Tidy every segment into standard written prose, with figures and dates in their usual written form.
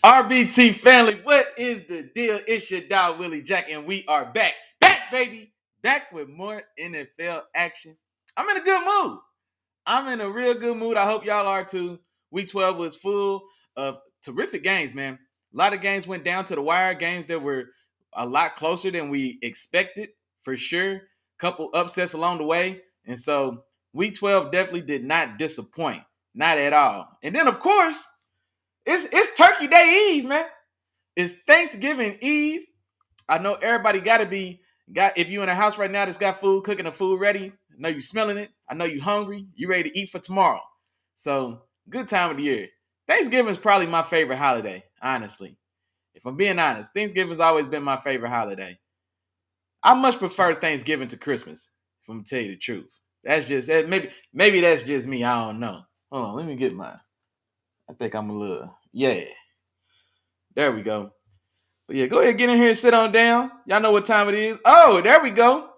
RBT family, what is the deal? It's your dog Willie Jack, and we are back, baby, back with more NFL action. I'm in a good mood. I'm in a real good mood. I hope y'all are too. Week 12 was full of terrific games, man. A lot of games went down to the wire. Games that were a lot closer than we expected, for sure. Couple upsets along the way, and so Week 12 definitely did not disappoint, not at all. And then, of course, it's Turkey Day Eve, man. It's Thanksgiving Eve. I know everybody got if you in a house right now that's got food, cooking the food ready. I know you smelling it. I know you hungry. You ready to eat for tomorrow. So good time of the year. Thanksgiving is probably my favorite holiday, honestly. If I'm being honest, Thanksgiving's always been my favorite holiday. I much prefer Thanksgiving to Christmas, if I'm gonna tell you the truth. That's just maybe that's just me. I don't know. Hold on, let me get mine. I think I'm a little There we go. But yeah, go ahead, get in here and sit on down. Y'all know what time it is. Oh, there we go.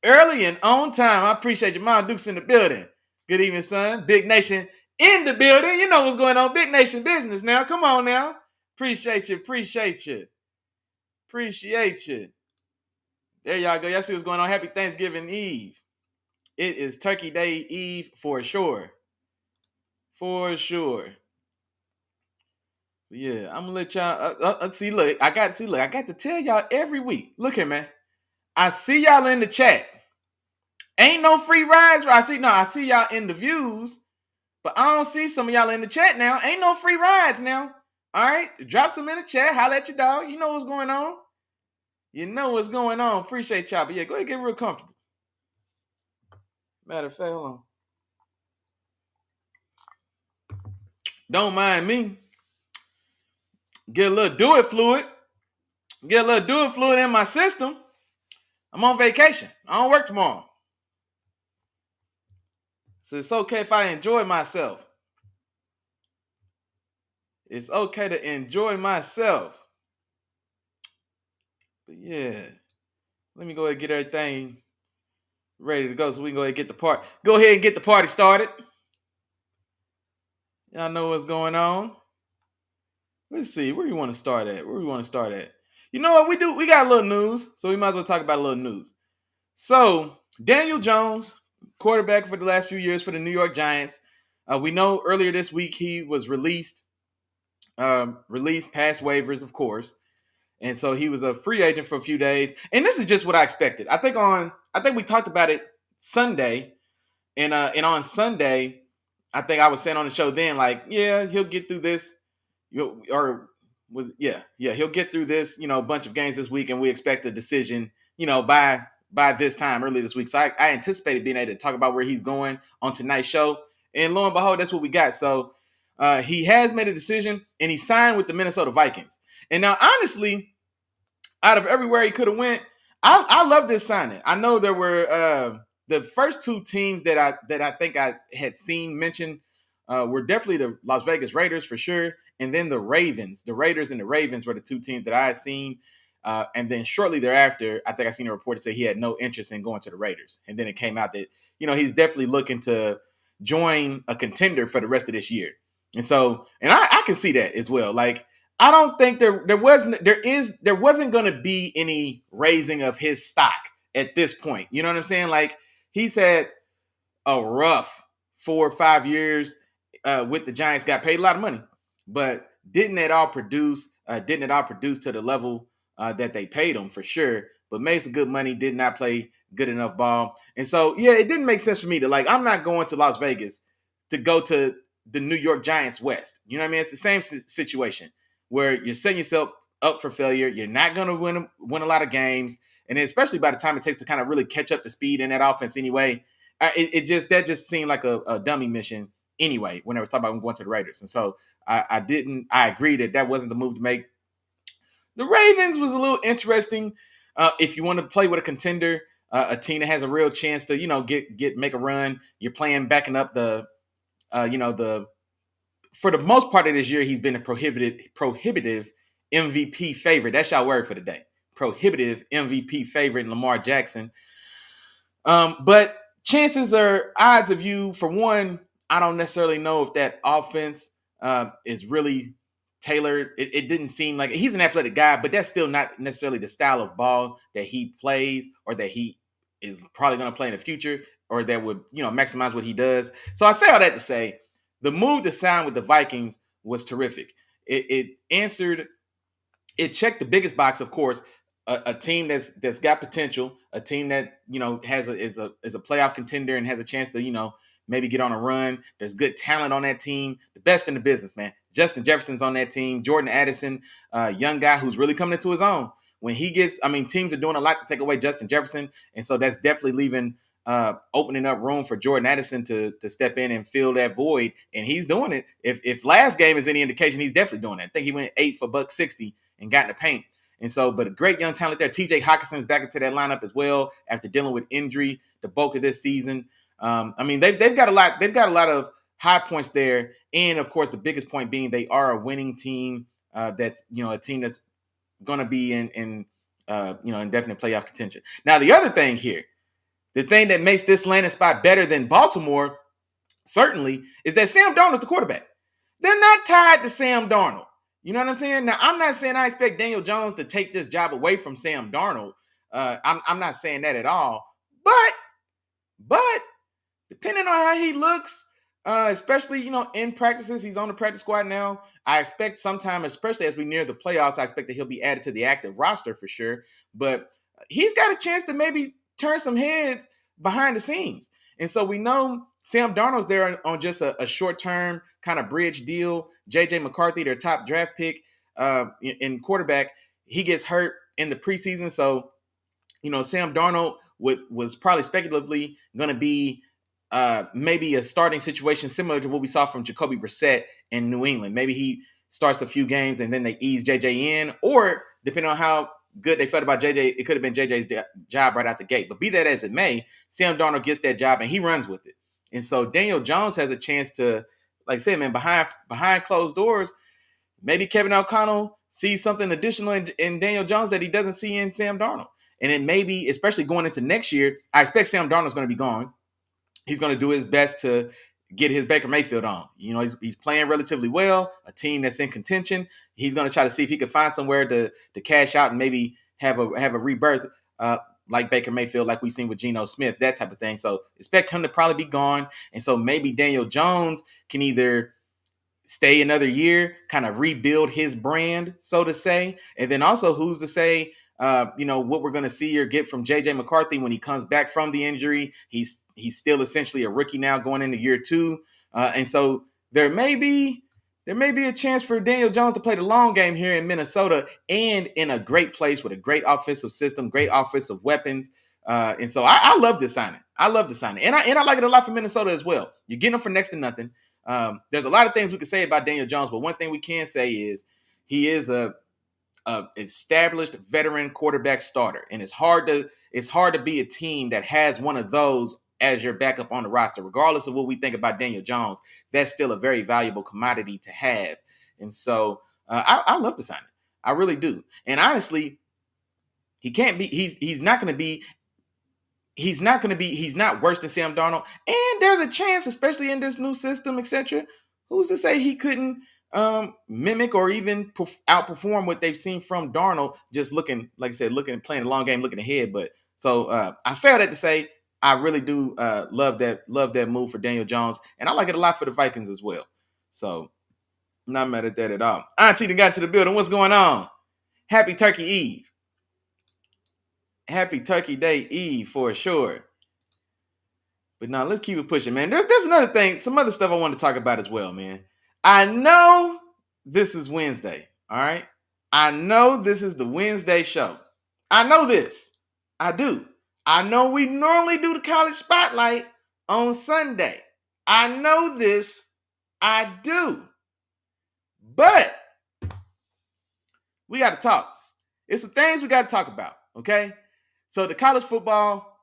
Early and on time. I appreciate you. Mom Duke's in the building. Good evening, son. Big Nation in the building. You know what's going on. Big Nation business now. Come on now. Appreciate you. Appreciate you. Appreciate you. There y'all go. Y'all see what's going on. Happy Thanksgiving Eve. It is Turkey Day Eve for sure. For sure. Yeah, I'm gonna let y'all see. Look, I got to tell y'all every week. Look here, man. I see y'all in the chat. Ain't no free rides. I see y'all in the views, but I don't see some of y'all in the chat now. Ain't no free rides now. All right, drop some in the chat. Holla at your dog. You know what's going on. You know what's going on. Appreciate y'all. But yeah, go ahead, get real comfortable. Matter of fact, hold on. Don't mind me. Get a little do it fluid. Get a little do it fluid in my system. I'm on vacation. I don't work tomorrow. So it's okay if I enjoy myself. It's okay to enjoy myself. But yeah, let me go ahead and get everything ready to go so we can go ahead and get the party. Go ahead and get the party started. Y'all know what's going on. Let's see, where you want to start at? You know what we do? We got a little news, so we might as well talk about a little news. So Daniel Jones, quarterback for the last few years for the New York Giants. We know earlier this week he was released past waivers, of course. And so he was a free agent for a few days. And this is just what I expected. I think we talked about it Sunday. And on Sunday, I think I was saying on the show then, like, yeah, he'll get through this. He'll get through this, a bunch of games this week, and we expect a decision, by this time early this week. So I anticipated being able to talk about where he's going on tonight's show. And lo and behold, that's what we got. So he has made a decision, and he signed with the Minnesota Vikings. And now, honestly, out of everywhere he could have went, I love this signing. I know there were the first two teams that I think I had seen mentioned were definitely the Las Vegas Raiders for sure, and then the Ravens. The Raiders and the Ravens were the two teams that I had seen. And then shortly thereafter, I think I seen a report that said he had no interest in going to the Raiders. And then it came out that, he's definitely looking to join a contender for the rest of this year. And so, and I can see that as well. Like, I don't think there wasn't going to be any raising of his stock at this point. You know what I'm saying? Like, he's had a rough 4 or 5 years with the Giants, got paid a lot of money, but didn't it all produce to the level that they paid him for sure, but made some good money, did not play good enough ball. And so, yeah, it didn't make sense for me to, like, I'm not going to Las Vegas to go to the New York Giants West. You know what I mean? It's the same situation where you're setting yourself up for failure. You're not going to win a lot of games. And especially by the time it takes to kind of really catch up to speed in that offense anyway, that just seemed like a dummy mission anyway when I was talking about going to the Raiders. And so I agree that wasn't the move to make. The Ravens was a little interesting. If you want to play with a contender, a team that has a real chance to, make a run, you're playing backing up for the most part of this year, he's been a prohibitive MVP favorite. That's y'all word for the day. Prohibitive MVP favorite in Lamar Jackson. But chances are odds of you, for one, I don't necessarily know if that offense is really tailored. It didn't seem like he's an athletic guy, but that's still not necessarily the style of ball that he plays or that he is probably going to play in the future or that would, maximize what he does. So I say all that to say the move to sign with the Vikings was terrific. It answered, it checked the biggest box, of course, a team that's got potential, a team that is a playoff contender and has a chance to maybe get on a run. There's good talent on that team, the best in the business, man. Justin Jefferson's on that team. Jordan Addison, young guy who's really coming into his own. When he gets, teams are doing a lot to take away Justin Jefferson, and so that's definitely leaving, opening up room for Jordan Addison to step in and fill that void, and he's doing it. If last game is any indication, he's definitely doing it. I think he went 8 for $160 and got in the paint. And so, but a great young talent there. TJ Hawkinson's back into that lineup as well after dealing with injury the bulk of this season. They've got a lot. They've got a lot of high points there, and of course, the biggest point being they are a winning team. That's a team that's going to be in indefinite playoff contention. Now, the other thing here, the thing that makes this landing spot better than Baltimore, certainly, is that Sam Darnold's the quarterback. They're not tied to Sam Darnold. You know what I'm saying? Now, I'm not saying I expect Daniel Jones to take this job away from Sam Darnold. I'm not saying that at all. But depending on how he looks, especially, in practices, he's on the practice squad now. I expect sometime, especially as we near the playoffs, I expect that he'll be added to the active roster for sure. But he's got a chance to maybe turn some heads behind the scenes. And so we know Sam Darnold's there on just a short-term kind of bridge deal. J.J. McCarthy, their top draft pick in quarterback, he gets hurt in the preseason. So, Sam Darnold was probably speculatively going to be maybe a starting situation similar to what we saw from Jacoby Brissett in New England. Maybe he starts a few games and then they ease J.J. in, or depending on how good they felt about J.J., it could have been J.J.'s job right out the gate. But be that as it may, Sam Darnold gets that job and he runs with it. And so Daniel Jones has a chance to, like I said, man, behind closed doors, maybe Kevin O'Connell sees something additional in Daniel Jones that he doesn't see in Sam Darnold. And then maybe, especially going into next year, I expect Sam Darnold's going to be gone. He's going to do his best to get his Baker Mayfield on. He's playing relatively well, a team that's in contention. He's going to try to see if he can find somewhere to cash out and maybe have a rebirth like Baker Mayfield, like we've seen with Geno Smith, that type of thing. So expect him to probably be gone. And so maybe Daniel Jones can either stay another year, kind of rebuild his brand, so to say. And then also, who's to say, what we're going to see or get from J.J. McCarthy when he comes back from the injury. He's still essentially a rookie now going into year 2. And so there may be a chance for Daniel Jones to play the long game here in Minnesota and in a great place with a great offensive system, great offensive weapons. And so I love this signing. I love the signing. And I like it a lot for Minnesota as well. You're getting him for next to nothing. There's a lot of things we could say about Daniel Jones, but one thing we can say is he is a established veteran quarterback starter, and it's hard to be a team that has one of those as your backup on the roster. Regardless of what we think about Daniel Jones, that's still a very valuable commodity to have. And so I love the signing. I really do. And honestly, he's not worse than Sam Darnold. And there's a chance, especially in this new system, etc. Who's to say he couldn't mimic or even outperform what they've seen from Darnold, just looking, like I said, playing a long game, looking ahead. But so I say all that to say I really do love that move for Daniel Jones, and I like it a lot for the Vikings as well. So I'm not mad at that at all. Auntie done got to the building. What's going on? Happy Turkey Eve. Happy Turkey Day Eve for sure. But now let's keep it pushing, man. There's another thing, some other stuff I want to talk about as well, man. I know this is Wednesday, all right? I know this is the Wednesday show. I know this. I do. I know we normally do the college spotlight on Sunday. I know this. I do. But we got to talk. It's some things we got to talk about, okay? So the college football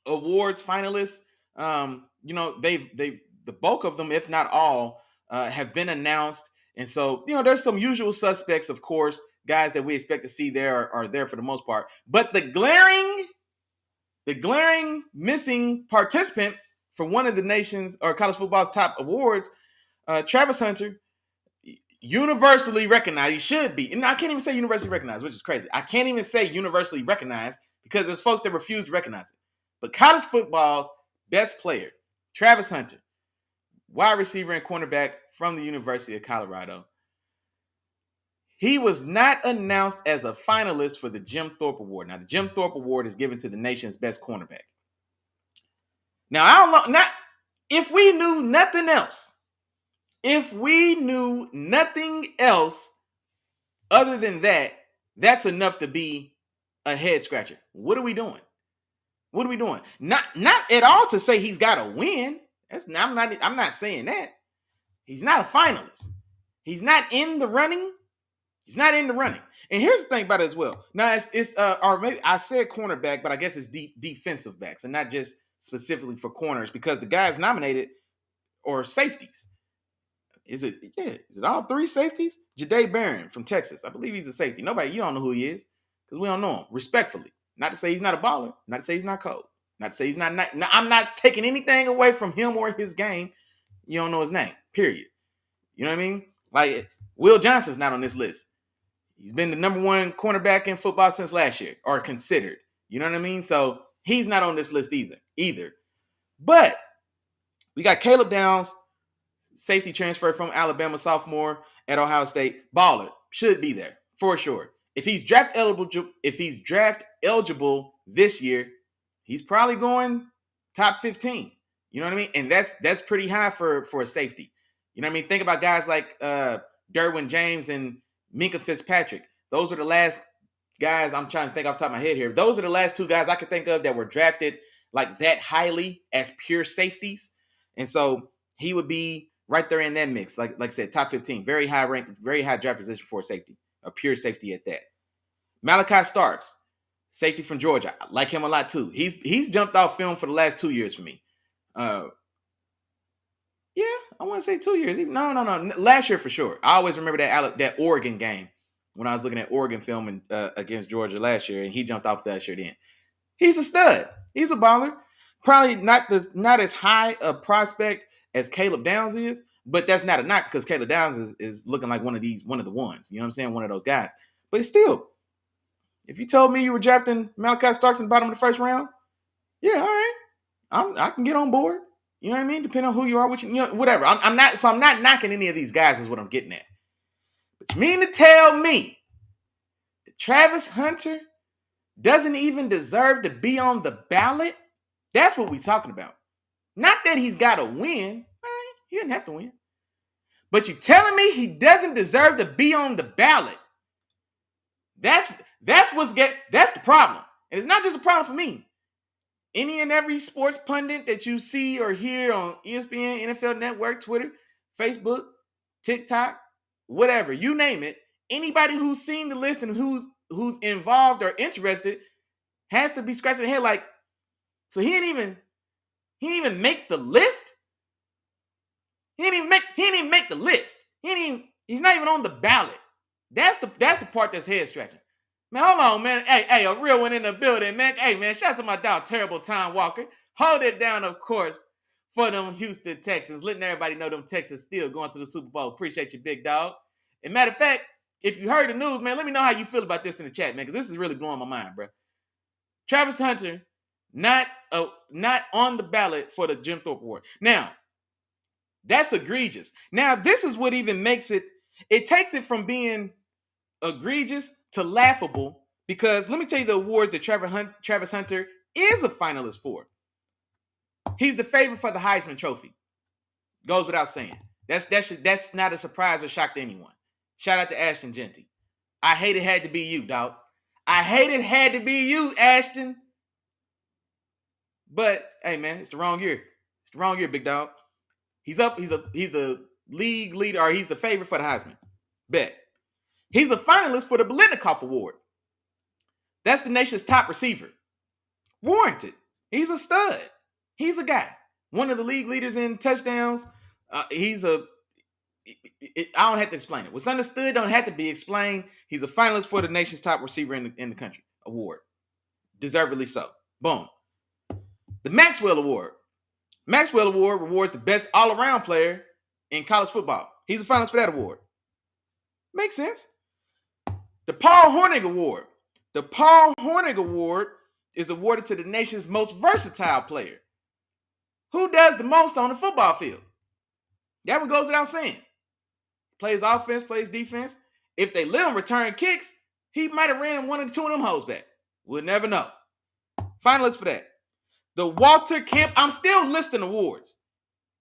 awards finalists, they've the bulk of them, if not all, have been announced. And so, there's some usual suspects, of course, guys that we expect to see there are there for the most part. But the glaring missing participant for one of the nation's or college football's top awards, Travis Hunter, universally recognized. He should be. And I can't even say universally recognized, which is crazy. I can't even say universally recognized because there's folks that refuse to recognize it. But college football's best player, Travis Hunter, wide receiver and cornerback from the University of Colorado. He was not announced as a finalist for the Jim Thorpe Award. Now, the Jim Thorpe Award is given to the nation's best cornerback. Now, I don't know. Not if we knew nothing else. If we knew nothing else other than that, that's enough to be a head scratcher. What are we doing? What are we doing? Not at all to say he's got to win. I'm not saying that. He's not a finalist. He's not in the running. He's not in the running. And here's the thing about it as well. Now it's or maybe I said cornerback, but I guess it's defensive backs and not just specifically for corners because the guys nominated are safeties. Is it all three safeties? Jahdae Barron from Texas. I believe he's a safety. You don't know who he is because we don't know him. Respectfully. Not to say he's not a baller. Not to say he's not cold. Not to say he's not. I'm not taking anything away from him or his game. You don't know his name. Period. You know what I mean? Like Will Johnson's not on this list. He's been the number one cornerback in football since last year, or considered. You know what I mean? So he's not on this list either. But we got Caleb Downs, safety transfer from Alabama, sophomore at Ohio State. Baller. Should be there for sure. If he's draft eligible this year, he's probably going top 15. You know what I mean? And that's pretty high for a safety. You know what I mean? Think about guys like Derwin James and Minkah Fitzpatrick. Those are the last guys I'm trying to think off the top of my head here. Those are the last two guys I could think of that were drafted like that highly as pure safeties. And so he would be right there in that mix. Like I said, top 15, very high rank, very high draft position for a safety, a pure safety at that. Malachi Starks, safety from Georgia. I like him a lot too. He's jumped off film for the last 2 years for me. Yeah, I want to say 2 years. No. Last year for sure. I always remember that Oregon game when I was looking at Oregon film against Georgia last year, and he jumped off that year then. He's a stud. He's a baller. Probably not as high a prospect as Caleb Downs is, but that's not a knock because Caleb Downs is looking like one of the ones. You know what I'm saying? One of those guys. But still, if you told me you were drafting Malachi Starks in the bottom of the first round, yeah, all right. I can get on board. You know what I mean? Depending on who you are, whatever. I'm not knocking any of these guys is what I'm getting at. But you mean to tell me that Travis Hunter doesn't even deserve to be on the ballot? That's what we're talking about. Not that he's got to win. He doesn't have to win. But you telling me he doesn't deserve to be on the ballot? That's the problem. And it's not just a problem for me. Any and every sports pundit that you see or hear on ESPN, NFL Network, Twitter, Facebook, TikTok, whatever, you name it, anybody who's seen the list and who's involved or interested has to be scratching their head like, so he didn't even make the list? He didn't even make the list. He's not even on the ballot. That's the part that's head scratching. Man, hold on, man. Hey, a real one in the building, man. Hey, man, shout out to my dog, Terrible Time Walker. Hold it down, of course, for them Houston Texans. Letting everybody know them Texans still going to the Super Bowl. Appreciate you, big dog. And matter of fact, if you heard the news, man, let me know how you feel about this in the chat, man, because this is really blowing my mind, bro. Travis Hunter, not on the ballot for the Jim Thorpe Award. Now, that's egregious. Now, this is what even makes it takes it from being egregious to laughable, because let me tell you the awards that Travis Hunter is a finalist for. He's the favorite for the Heisman Trophy. Goes without saying. That's not a surprise or shock to anyone. Shout out to Ashton Jeanty. I hate it had to be you, dog. I hate it had to be you, Ashton. But hey, man, it's the wrong year. It's the wrong year, big dog. He's up. He's the league leader, or he's the favorite for the Heisman. Bet. He's a finalist for the Biletnikoff Award. That's the nation's top receiver. Warranted. He's a stud. He's a guy. One of the league leaders in touchdowns. I don't have to explain it. What's understood don't have to be explained. He's a finalist for the nation's top receiver in the country award. Deservedly so. Boom. The Maxwell Award. Maxwell Award rewards the best all-around player in college football. He's a finalist for that award. Makes sense. The Paul Hornung Award. The Paul Hornung Award is awarded to the nation's most versatile player. Who does the most on the football field? That one goes without saying. Plays offense, plays defense. If they let him return kicks, he might have ran one or two of them hoes back. We'll never know. Finalists for that. The Walter Camp. I'm still listing awards.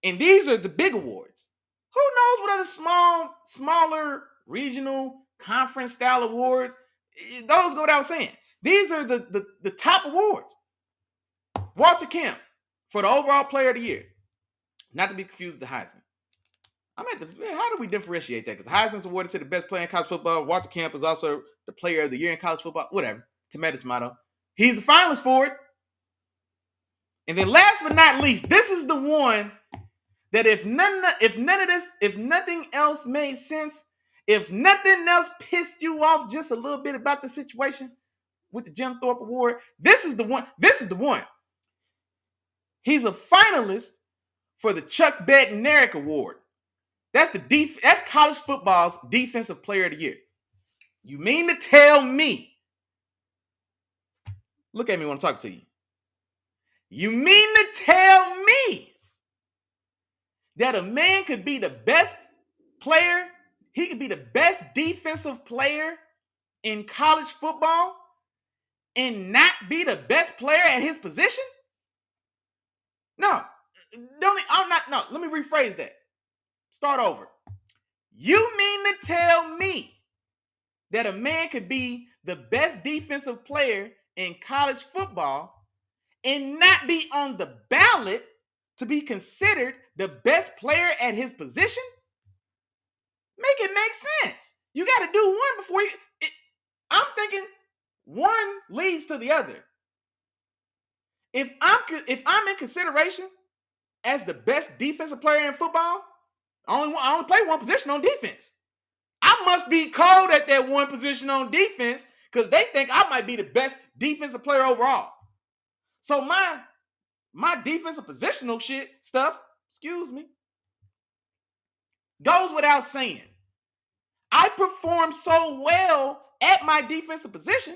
And these are the big awards. Who knows what other smaller regional conference style awards? Those go without saying. These are the top awards. Walter Camp for the overall player of the year. Not to be confused with the Heisman. How do we differentiate that? Because the Heisman's awarded to the best player in college football. Walter Camp is also the player of the year in college football. Whatever. Tomato. He's a finalist for it. And then last but not least, this is the one that if nothing else made sense, if nothing else pissed you off just a little bit about the situation with the Jim Thorpe Award, this is the one. He's a finalist for the Chuck Bednarik Award. That's college football's defensive player of the year. You mean to tell me? Look at me when I'm talking to you. You mean to tell me that a man could be the best player? He could be the best defensive player in college football and not be the best player at his position? No. Let me rephrase that. Start over. You mean to tell me that a man could be the best defensive player in college football and not be on the ballot to be considered the best player at his position? Make it make sense. You got to do one before you... I'm thinking one leads to the other. If I'm in consideration as the best defensive player in football, I only play one position on defense. I must be cold at that one position on defense because they think I might be the best defensive player overall. So my defensive positional shit stuff, goes without saying. I perform so well at my defensive position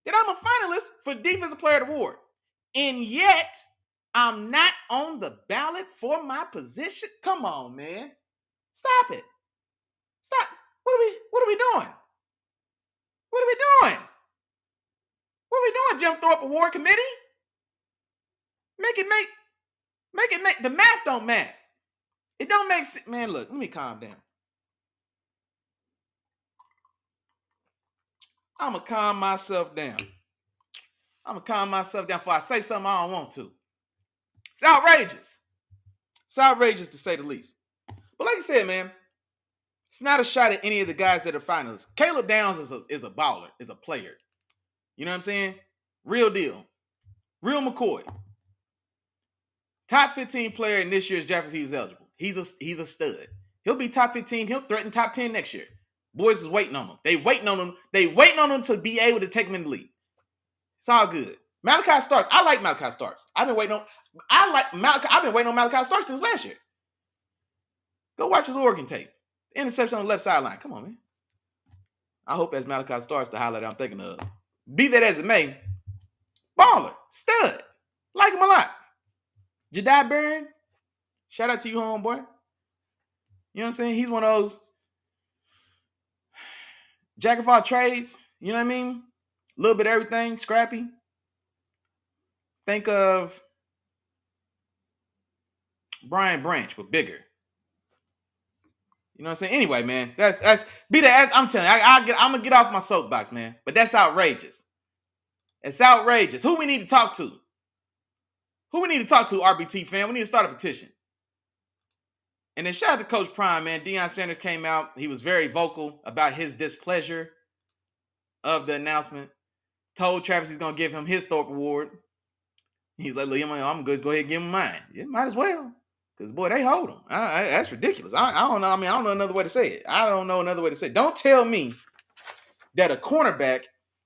that I'm a finalist for Defensive Player of the Award. And yet, I'm not on the ballot for my position. Come on, man. Stop it. Stop. What are we doing? What are we doing? What are we doing, Jim Thorpe Award Committee? Make it make the math don't math. It don't make sense. Man, look, let me calm down. I'm going to calm myself down before I say something I don't want to. It's outrageous. It's outrageous to say the least. But like I said, man, it's not a shot at any of the guys that are finalists. Caleb Downs is a baller, is a player. You know what I'm saying? Real deal. Real McCoy. Top 15 player in this year's draft if he was eligible. He's a stud. He'll be top 15. He'll threaten top 10 next year. Boys is waiting on him. They waiting on him to be able to take him in the league. It's all good. Malachi Starks. I like Malachi Starks. I've been waiting on Malachi Starks since last year. Go watch his Oregon tape. Interception on the left sideline. Come on, man. I hope that's Malachi Starks the highlight I'm thinking of. Be that as it may, baller, stud. Like him a lot. Jedi Barron, shout out to you, homeboy. You know what I'm saying? He's one of those jack of all trades. You know what I mean? A little bit of everything, scrappy. Think of Brian Branch, but bigger. You know what I'm saying? Anyway, man, that's be that. I'm telling you, I'm gonna get off my soapbox, man. But that's outrageous. It's outrageous. Who we need to talk to? RBT fan? We need to start a petition. And then shout out to Coach Prime, man. Deion Sanders came out. He was very vocal about his displeasure of the announcement. Told Travis he's gonna give him his Thorpe Award. He's like, look, I'm gonna go ahead and give him mine. Yeah, might as well. Because, boy, they hold him. That's ridiculous. I don't know. I mean, I don't know another way to say it. Don't tell me that a cornerback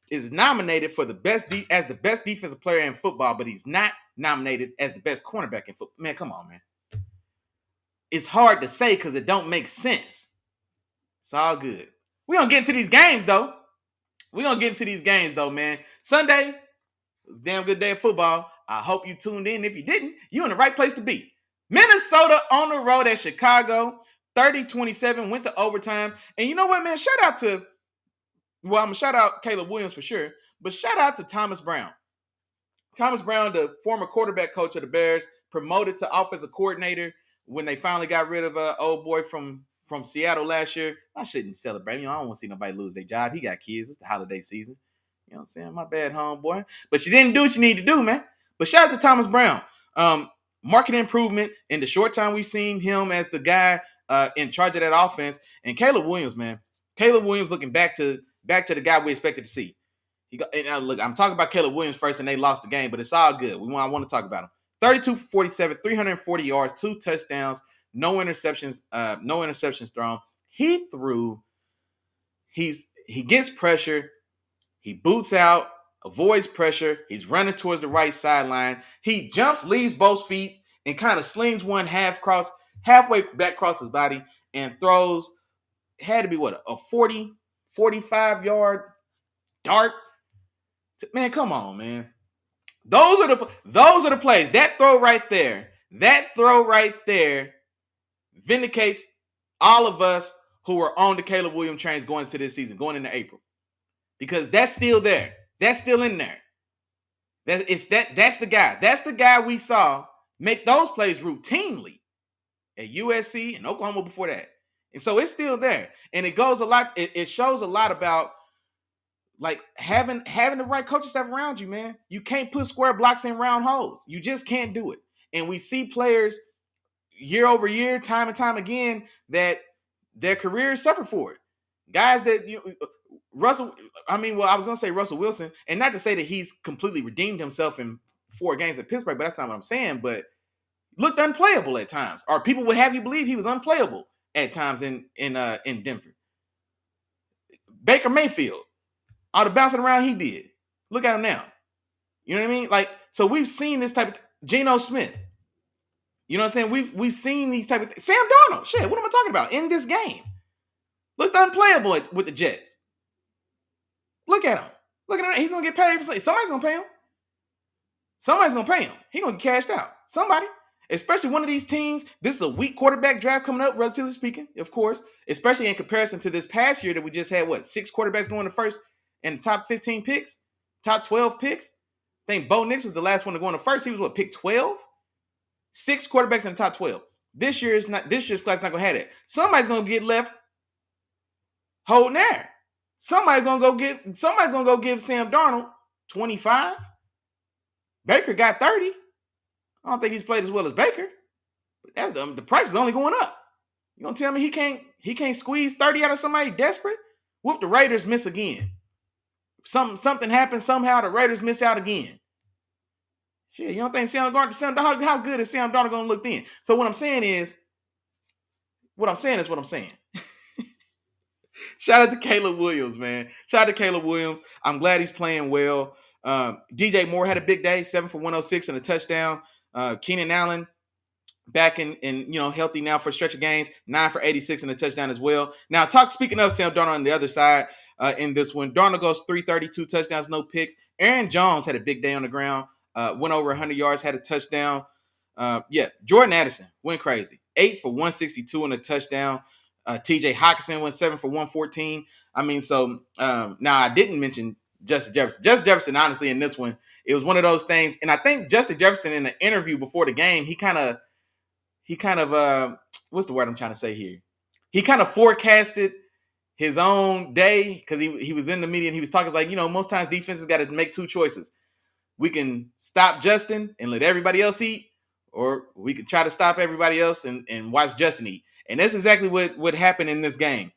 is nominated for the best defensive player in football, but he's not nominated as the best cornerback in football. Man, come on, man. It's hard to say because it don't make sense. It's all good. We're going to get into these games, though. Man. Sunday, was a damn good day of football. I hope you tuned in. If you didn't, you're in the right place to be. Minnesota on the road at Chicago, 30-27, went to overtime. And you know what, man? I'm going to shout out Caleb Williams for sure, but shout out to Thomas Brown. Thomas Brown, the former quarterback coach of the Bears, promoted to offensive coordinator when they finally got rid of old boy from Seattle last year. I shouldn't celebrate. I don't want to see nobody lose their job. He got kids. It's the holiday season. You know what I'm saying? My bad, homeboy. But you didn't do what you need to do, man. But shout out to Thomas Brown. Market improvement in the short time we've seen him as the guy in charge of that offense. And Caleb Williams, man. Caleb Williams looking back to the guy we expected to see. Look, I'm talking about Caleb Williams first, and they lost the game, but it's all good. I want to talk about him. 32-47, 340 yards, 2 touchdowns, no interceptions thrown. He gets pressure. He boots out, avoids pressure. He's running towards the right sideline. He jumps, leaves both feet, and kind of slings one halfway back across his body and throws, had to be a 40, 45-yard dart. Man, come on, man. Those are the plays. That throw right there vindicates all of us who were on the Caleb Williams trains going into this season, going into April. Because that's still there. That's still in there. That's the guy. That's the guy we saw make those plays routinely at USC and Oklahoma before that. And so it's still there. And it goes a lot, it shows a lot about like having the right coaching staff around you, man. You can't put square blocks in round holes. You just can't do it. And we see players year over year, time and time again, that their careers suffer for it. Guys that I was going to say Russell Wilson, and not to say that he's completely redeemed himself in 4 games at Pittsburgh, but that's not what I'm saying, but looked unplayable at times. Or people would have you believe he was unplayable at times in Denver. Baker Mayfield, all the bouncing around he did. Look at him now. You know what I mean? Like, so we've seen this type of Geno Smith. You know what I'm saying? We've seen these type of things. Sam Darnold, shit, what am I talking about? In this game. Looked unplayable with the Jets. Look at him. He's going to get paid. Somebody's going to pay him. He's going to get cashed out. Somebody. Especially one of these teams. This is a weak quarterback draft coming up, relatively speaking, of course. Especially in comparison to this past year that we just had, 6 quarterbacks going the first and the top 15 picks? Top 12 picks? I think Bo Nix was the last one to go in the first. He was pick 12? 6 quarterbacks in the top 12. This year's class not going to have that. Somebody's going to get left holding there. Somebody's gonna go give Sam Darnold 25. Baker got 30. I don't think he's played as well as Baker. But that's the price is only going up. You gonna tell me he can't squeeze 30 out of somebody desperate? What if the Raiders miss again? Something happens somehow, the Raiders miss out again. Shit, you don't think how good is Sam Darnold gonna look then? So what I'm saying is what I'm saying. Shout out to Caleb Williams, man. Shout out to Caleb Williams. I'm glad he's playing well. DJ Moore had a big day, 7 for 106 and a touchdown. Keenan Allen back in healthy now for a stretch of games, 9 for 86 and a touchdown as well. Now, speaking of Sam Darnold on the other side in this one, Darnold goes 332 touchdowns, no picks. Aaron Jones had a big day on the ground, went over 100 yards, had a touchdown. Jordan Addison went crazy, 8 for 162 and a touchdown. TJ Hockenson went 7 for 114. Now I didn't mention Justin Jefferson. Justin Jefferson, honestly, in this one, it was one of those things. And I think Justin Jefferson in the interview before the game, he kind of what's the word I'm trying to say here? He kind of forecasted his own day because he was in the media and he was talking like, most times defenses got to make 2 choices. We can stop Justin and let everybody else eat, or we could try to stop everybody else and watch Justin eat. And that's exactly what happened in this game.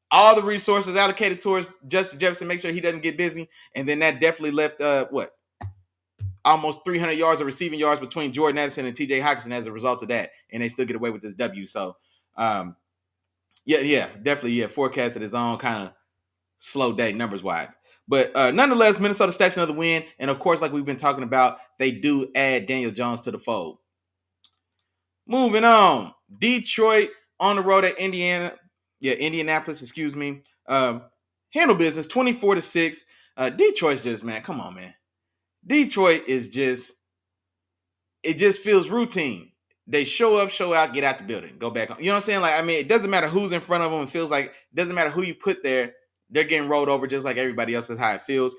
All the resources allocated towards Justin Jefferson, make sure he doesn't get busy. And then that definitely left, almost 300 yards of receiving yards between Jordan Addison and TJ Hockenson as a result of that. And they still get away with this W. So, definitely, forecasted his own kind of slow day numbers-wise. But nonetheless, Minnesota stacks another win. And, of course, like we've been talking about, they do add Daniel Jones to the fold. Moving on. Detroit on the road at Indianapolis, Handle business 24-6. Detroit's just, man, come on, man. Detroit is just, it just feels routine. They show up, show out, get out the building, go back home. You know what I'm saying? Like, I mean, it doesn't matter who's in front of them. It feels like it doesn't matter who you put there. They're getting rolled over just like everybody else is how it feels.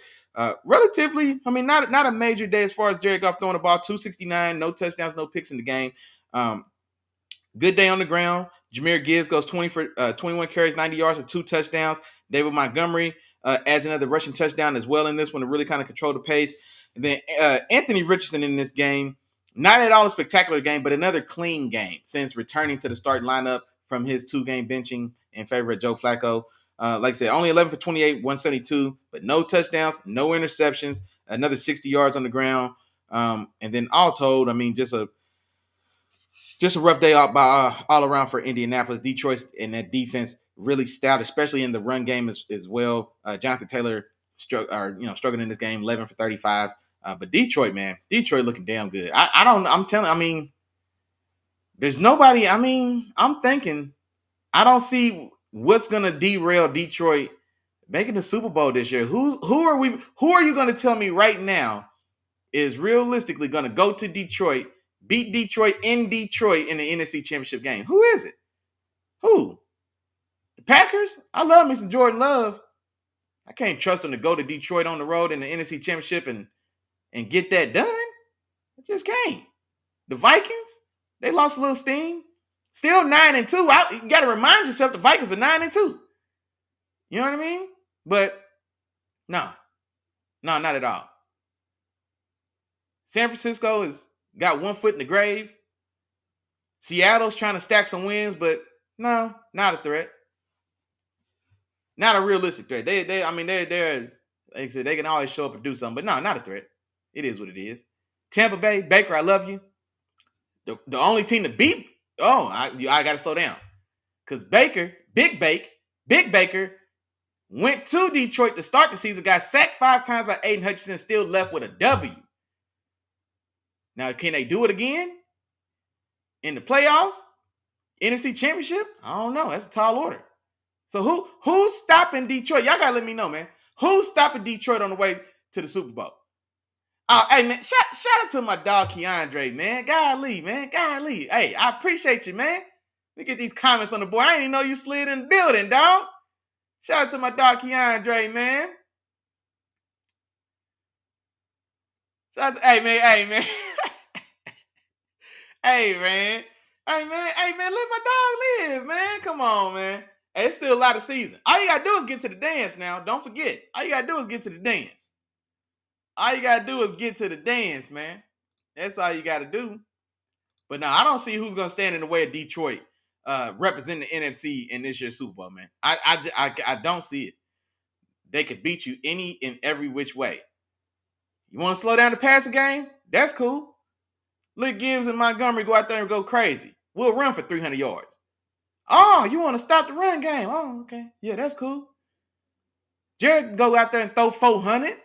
Relatively, I mean, not a major day as far as Jared Goff throwing the ball. 269, no touchdowns, no picks in the game. Good day on the ground. Jahmyr Gibbs goes 21 carries, 90 yards, and 2 touchdowns. David Montgomery adds another rushing touchdown as well in this one to really kind of control the pace. And then Anthony Richardson in this game, not at all a spectacular game, but another clean game since returning to the starting lineup from his 2-game benching in favor of Joe Flacco. Like I said, only 11 for 28, 172, but no touchdowns, no interceptions, another 60 yards on the ground. And then all told, I mean, just a rough day out by all around for Indianapolis. Detroit and that defense really stout, especially in the run game as well. Jonathan Taylor struggling in this game, 11 for 35. But Detroit, man, Detroit looking damn good. I mean, there's nobody. I mean, I'm thinking, I don't see what's gonna derail Detroit making the Super Bowl this year. Who are you gonna tell me right now is realistically gonna go to Detroit, beat Detroit in Detroit in the NFC Championship game? Who is it? Who? The Packers? I love me some Jordan Love. I can't trust them to go to Detroit on the road in the NFC Championship and get that done. I just can't. The Vikings? They lost a little steam. Still 9-2. You got to remind yourself the Vikings are 9-2. You know what I mean? But no, not at all. San Francisco has got one foot in the grave. Seattle's trying to stack some wins, but no, not a threat. Not a realistic threat. They're like I said, they can always show up and do something, but no, not a threat. It is what it is. Tampa Bay, Baker, I love you. The only team to beat. Oh, I got to slow down. Because Baker, Big Baker, went to Detroit to start the season, got sacked 5 times by Aiden Hutchinson, still left with a W. Now, can they do it again in the playoffs? NFC Championship? I don't know. That's a tall order. So who's stopping Detroit? Y'all got to let me know, man. Who's stopping Detroit on the way to the Super Bowl? Oh, hey, man, shout out to my dog, Keandre, man. Golly, man. Golly. Hey, I appreciate you, man. Let me get these comments on the board. I didn't even know you slid in the building, dog. Shout out to my dog, Keandre, man. Hey, man. Hey, man. Hey, man, let my dog live, man. Come on, man. Hey, it's still a lot of season. All you got to do is get to the dance now. Don't forget. All you got to do is get to the dance. All you got to do is get to the dance, man. That's all you got to do. But now I don't see who's going to stand in the way of Detroit representing the NFC in this year's Super Bowl, man. I don't see it. They could beat you any and every which way. You want to slow down the passing game? That's cool. Let Gibbs and Montgomery go out there and go crazy. We'll run for 300 yards. Oh, you want to stop the run game? Oh, okay. Yeah, that's cool. Jared can go out there and throw 400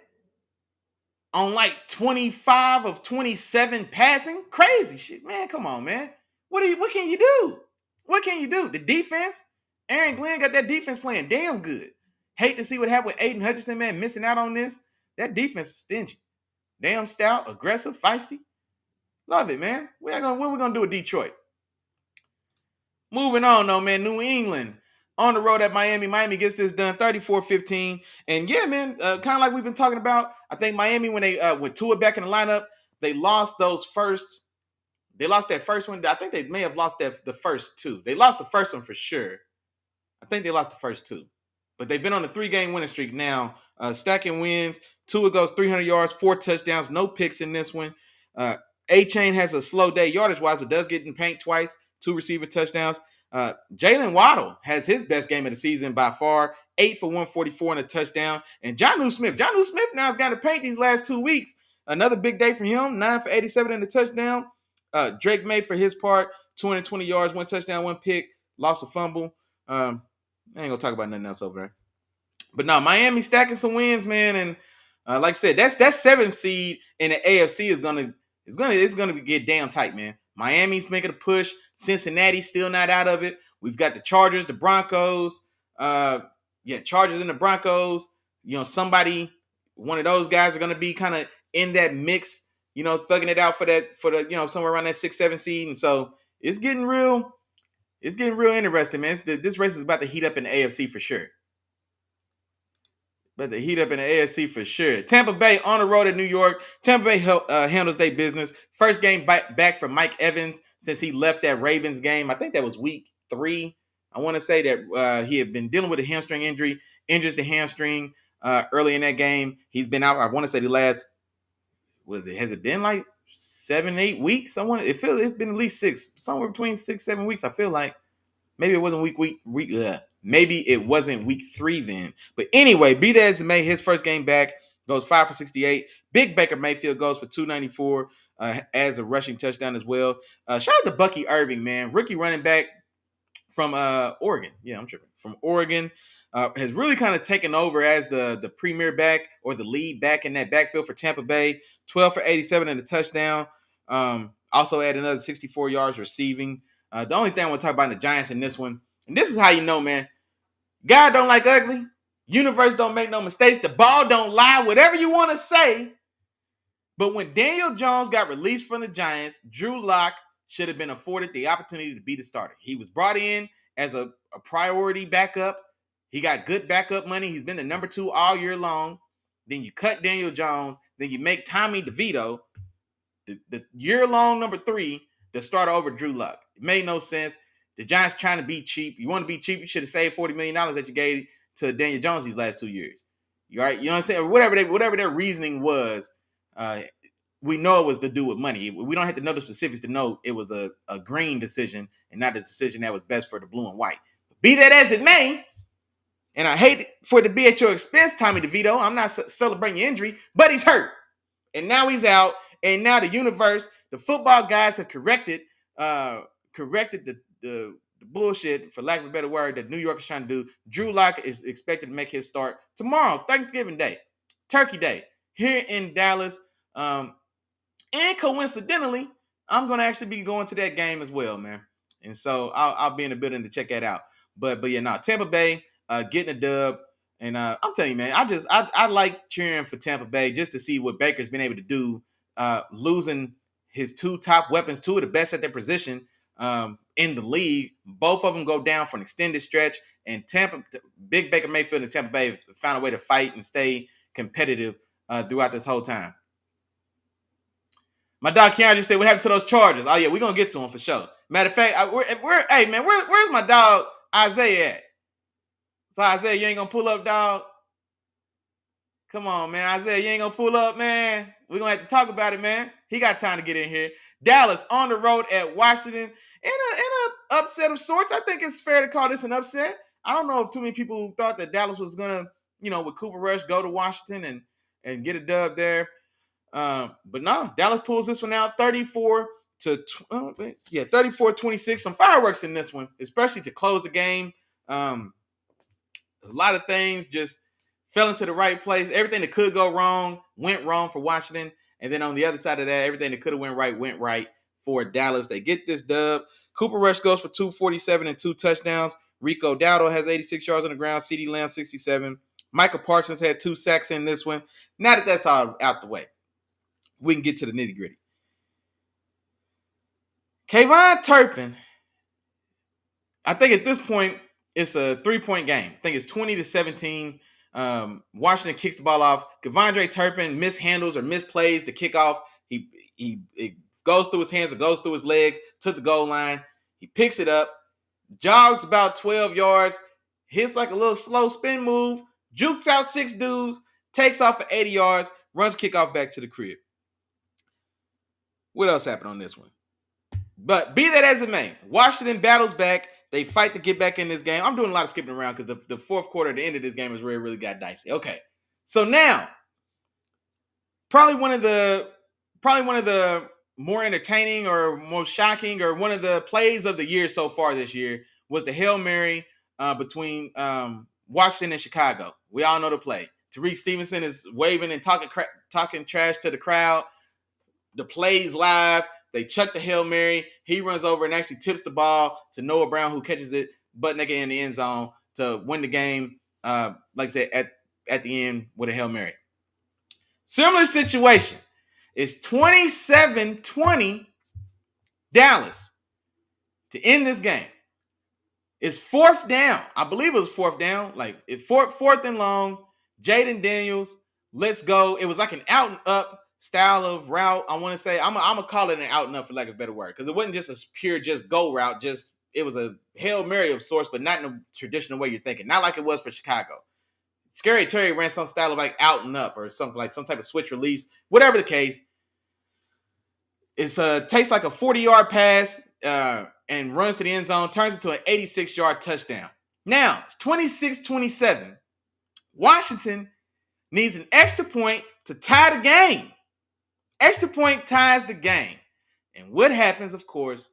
on like 25 of 27 passing. Crazy shit, man. Come on, man. What can you do? What can you do? The defense, Aaron Glenn got that defense playing damn good. Hate to see what happened with Aiden Hutchinson, man, missing out on this. That defense is stingy. Damn stout, aggressive, feisty. Love it, man. What we gonna do with Detroit? Moving on, though, man. New England on the road at Miami. Miami gets this done 34-15. And yeah, man, kind of like we've been talking about, I think Miami, when they with Tua back in the lineup, they lost that first one. I think they may have lost the first 2. They lost the first one for sure. I think they lost the first 2. But they've been on a 3-game winning streak now, stacking wins. Tua goes 300 yards, 4 touchdowns, no picks in this one. A-Chain has a slow day yardage-wise, but does get in paint twice, 2 receiver touchdowns. Jalen Waddle has his best game of the season by far, 8 for 144 and a touchdown. And Jonnu Smith now has got to paint these last 2 weeks. Another big day for him, 9 for 87 and a touchdown. Drake May, for his part, 220 yards, 1 touchdown, 1 pick, lost a fumble. I ain't gonna talk about nothing else over there. But no, Miami stacking some wins, man. And like I said, that 7th seed in the AFC is gonna get damn tight, man. Miami's making a push. Cincinnati's still not out of it. We've got the Chargers, the Broncos, Chargers and the Broncos. Somebody, one of those guys are going to be kind of in that mix. Thugging it out for the somewhere around that 6-7 seed, and so it's getting real. It's getting real interesting, man. This race is about to heat up in the AFC for sure. But the heat up in the AFC for sure. Tampa Bay on the road at New York. Tampa Bay handles their business. First game back for Mike Evans since he left that Ravens game. I think that was week 3. I want to say that he had been dealing with a hamstring injury, injures the hamstring early in that game. He's been out, I want to say has it been like 7-8 weeks? It's been at least 6, somewhere between 6-7 weeks. I feel like maybe it wasn't maybe it wasn't week 3 then. But anyway, be that as it may, his first game back goes 5 for 68. Big Baker Mayfield goes for 294 as a rushing touchdown as well. Shout out to Bucky Irving, man, rookie running back from Oregon. Yeah, I'm tripping. From Oregon. Has really kind of taken over as the premier back or the lead back in that backfield for Tampa Bay. 12 for 87 and a touchdown. Also add another 64 yards receiving. The only thing I want to talk about in the Giants in this one, and this is how you know, man, God don't like ugly. Universe don't make no mistakes. The ball don't lie. Whatever you want to say. But when Daniel Jones got released from the Giants, Drew Lock should have been afforded the opportunity to be the starter. He was brought in as a priority backup. He got good backup money. He's been the number 2 all year long. Then you cut Daniel Jones. Then you make Tommy DeVito the year-long number 3 the starter over Drew Lock. It made no sense. The Giants trying to be cheap. You want to be cheap, you should have saved $40 million that you gave to Daniel Jones these last 2 years. You all right? You know what I'm saying? Whatever their reasoning was, we know it was to do with money. We don't have to know the specifics to know it was a green decision and not a decision that was best for the blue and white. Be that as it may, and I hate for it to be at your expense, Tommy DeVito. I'm not celebrating your injury, but he's hurt. And now he's out. And now the universe, the football guys have corrected the bullshit, for lack of a better word, that New York is trying to do. Drew Lock is expected to make his start tomorrow, Thanksgiving Day, Turkey Day, here in Dallas. And coincidentally, I'm going to actually be going to that game as well, man. And so I'll be in the building to check that out. But yeah, Tampa Bay getting a dub. And I'm telling you, man, I like cheering for Tampa Bay just to see what Baker's been able to do, losing his 2 top weapons, 2 of the best at their position in the league. Both of them go down for an extended stretch. And Big Baker Mayfield and Tampa Bay found a way to fight and stay competitive throughout this whole time. My dog Keanu just said, what happened to those Chargers? Oh, yeah, we're going to get to them for sure. Matter of fact, where's my dog Isaiah at? So, Isaiah, you ain't going to pull up, dog? Come on, man. Isaiah, you ain't going to pull up, man? We're going to have to talk about it, man. He got time to get in here. Dallas on the road at Washington in a upset of sorts. I think it's fair to call this an upset. I don't know if too many people thought that Dallas was going to, with Cooper Rush, go to Washington and get a dub there. But no, Dallas pulls this one out 34-26. Some fireworks in this one, especially to close the game. A lot of things just fell into the right place. Everything that could go wrong went wrong for Washington. And then on the other side of that, everything that could have went right for Dallas. They get this dub. Cooper Rush goes for 247 and 2 touchdowns. Rico Dowdle has 86 yards on the ground. CeeDee Lamb 67. Michael Parsons had 2 sacks in this one. Now that that's all out the way, we can get to the nitty gritty. Kayvon Turpin, I think at this point, it's a 3-point game. I think it's 20-17. Washington kicks the ball off. Kevondre Turpin mishandles or misplays the kickoff. It goes through his hands or goes through his legs to the goal line. He picks it up, jogs about 12 yards, hits like a little slow spin move, jukes out 6 dudes, takes off for 80 yards, runs kickoff back to the crib. What else happened on this one? But be that as it may, Washington battles back. They fight to get back in this game. I'm doing a lot of skipping around because the fourth quarter, the end of this game is where it really got dicey. Okay, so now probably one of the more entertaining or most shocking or one of the plays of the year so far this year was the Hail Mary between Washington and Chicago. We all know the play. Tariq Stevenson is waving and talking trash to the crowd. The play's live. They chuck the Hail Mary. He runs over and actually tips the ball to Noah Brown, who catches it butt naked in the end zone to win the game like I said, at the end with a Hail Mary. Similar situation. It's 27-20 Dallas to end this game. It's fourth down. I believe it was fourth down. Like fourth and long. Jaden Daniels, let's go. It was like an out and up style of route. I want to say I'm gonna call it an out and up for lack of a better word, because it wasn't just a pure just go route. Just it was a Hail Mary of sorts, but not in a traditional way you're thinking. Not like it was for Chicago. Scary Terry ran some style of like out and up or something, like some type of switch release. Whatever the case, it's takes like a 40-yard pass and runs to the end zone, turns into an 86-yard touchdown. Now it's 26-27. Washington needs an extra point to tie the game. Extra point ties the game. And what happens, of course,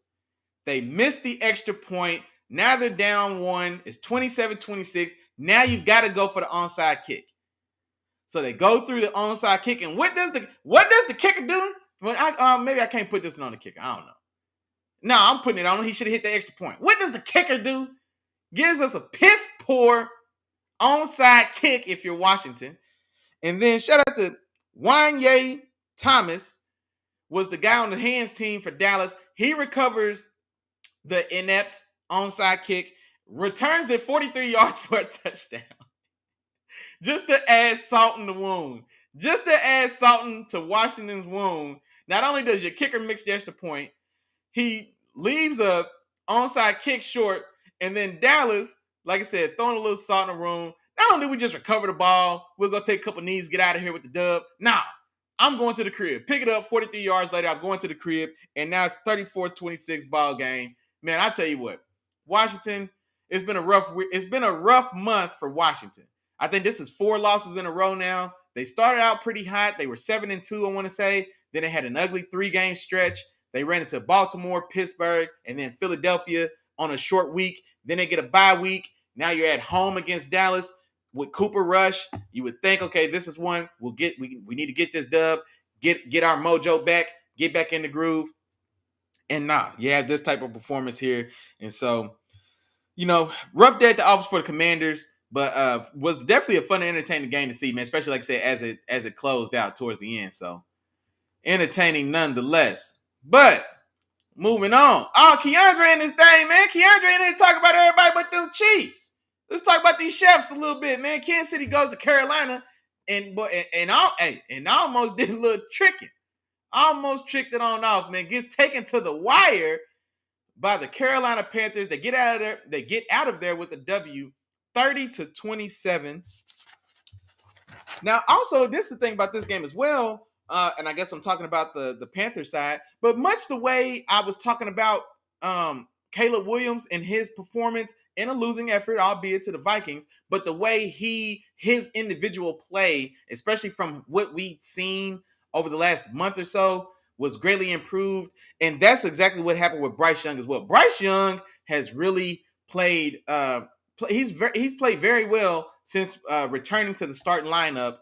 they miss the extra point. Now they're down one. It's 27-26. Now you've got to go for the onside kick. So they go through the onside kick. And what does the kicker do? Well, maybe I can't put this one on the kicker. I don't know. No, I'm putting it on him. He should have hit the extra point. What does the kicker do? Gives us a piss poor onside kick if you're Washington. And then shout out to Wanye Thomas, was the guy on the hands team for Dallas. He recovers the inept onside kick, returns it 43 yards for a touchdown. Just to add salt in the wound. Just to add salt to Washington's wound. Not only does your kicker mix the extra point, he leaves a onside kick short, and then Dallas, like I said, throwing a little salt in the room. Not only did we just recover the ball, we'll go take a couple knees, get out of here with the dub. Nah, I'm going to the crib. Pick it up 43 yards later. I'm going to the crib, and now it's 34-26 ball game. Man, I tell you what, Washington, it's been a rough month for Washington. I think this is 4 losses in a row now. They started out pretty hot. They were 7-2, I want to say. Then they had an ugly 3-game stretch. They ran into Baltimore, Pittsburgh, and then Philadelphia on a short week. Then they get a bye week. Now you're at home against Dallas with Cooper Rush. You would think, okay, this is one we need to get this dub, get our mojo back, get back in the groove. And nah, you have this type of performance here. And so, rough day at the office for the Commanders, but was definitely a fun and entertaining game to see, man, especially like I said, as it closed out towards the end. So entertaining nonetheless. But moving on. Oh, Keandre in this thing, man. Keandre in here to talk about everybody but them Chiefs. Let's talk about these chefs a little bit, man. Kansas City goes to Carolina and almost did a little tricking. Almost tricked it on off, man. Gets taken to the wire by the Carolina Panthers. They get out of there. They get out of there with a W, 30-27. Now, also, this is the thing about this game as well. And I guess I'm talking about the Panther side, but much the way I was talking about Caleb Williams and his performance in a losing effort, albeit to the Vikings, but the way his individual play, especially from what we'd seen over the last month or so, was greatly improved. And that's exactly what happened with Bryce Young as well. Bryce Young has really played. He's played very well since returning to the starting lineup.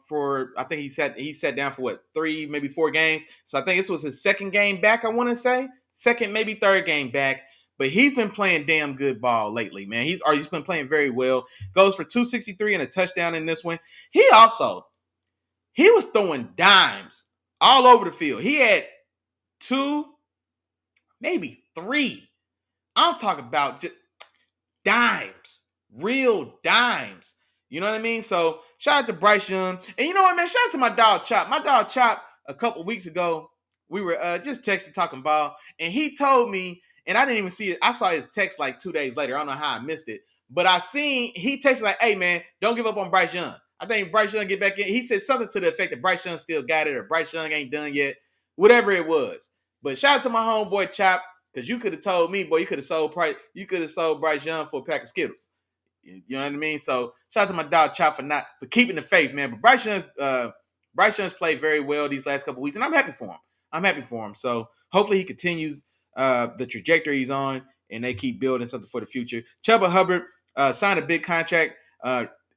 For I think he sat down for 3, maybe 4 games. So I think this was his second game back, I want to say. Second, maybe third game back. But he's been playing damn good ball lately, man. He's been playing very well. Goes for 263 and a touchdown in this one. He was throwing dimes all over the field. He had 2, maybe 3. I'm talking about just dimes, real dimes. You know what I mean? So shout out to Bryce Young. And you know what, man? Shout out to my dog Chop. My dog Chop, a couple weeks ago, we were just texting, talking ball. And he told me, and I didn't even see it. I saw his text like 2 days later. I don't know how I missed it. But he texted like, hey, man, don't give up on Bryce Young. I think Bryce Young get back in. He said something to the effect that Bryce Young still got it or Bryce Young ain't done yet. Whatever it was. But shout out to my homeboy Chop, because you could have told me, boy, you could have sold Bryce Young for a pack of Skittles. You know what I mean? So shout out to my dog Chop for keeping the faith, man. But Bryce Young's played very well these last couple weeks, and I'm happy for him. So hopefully he continues the trajectory he's on, and they keep building something for the future. Chuba Hubbard signed a big contract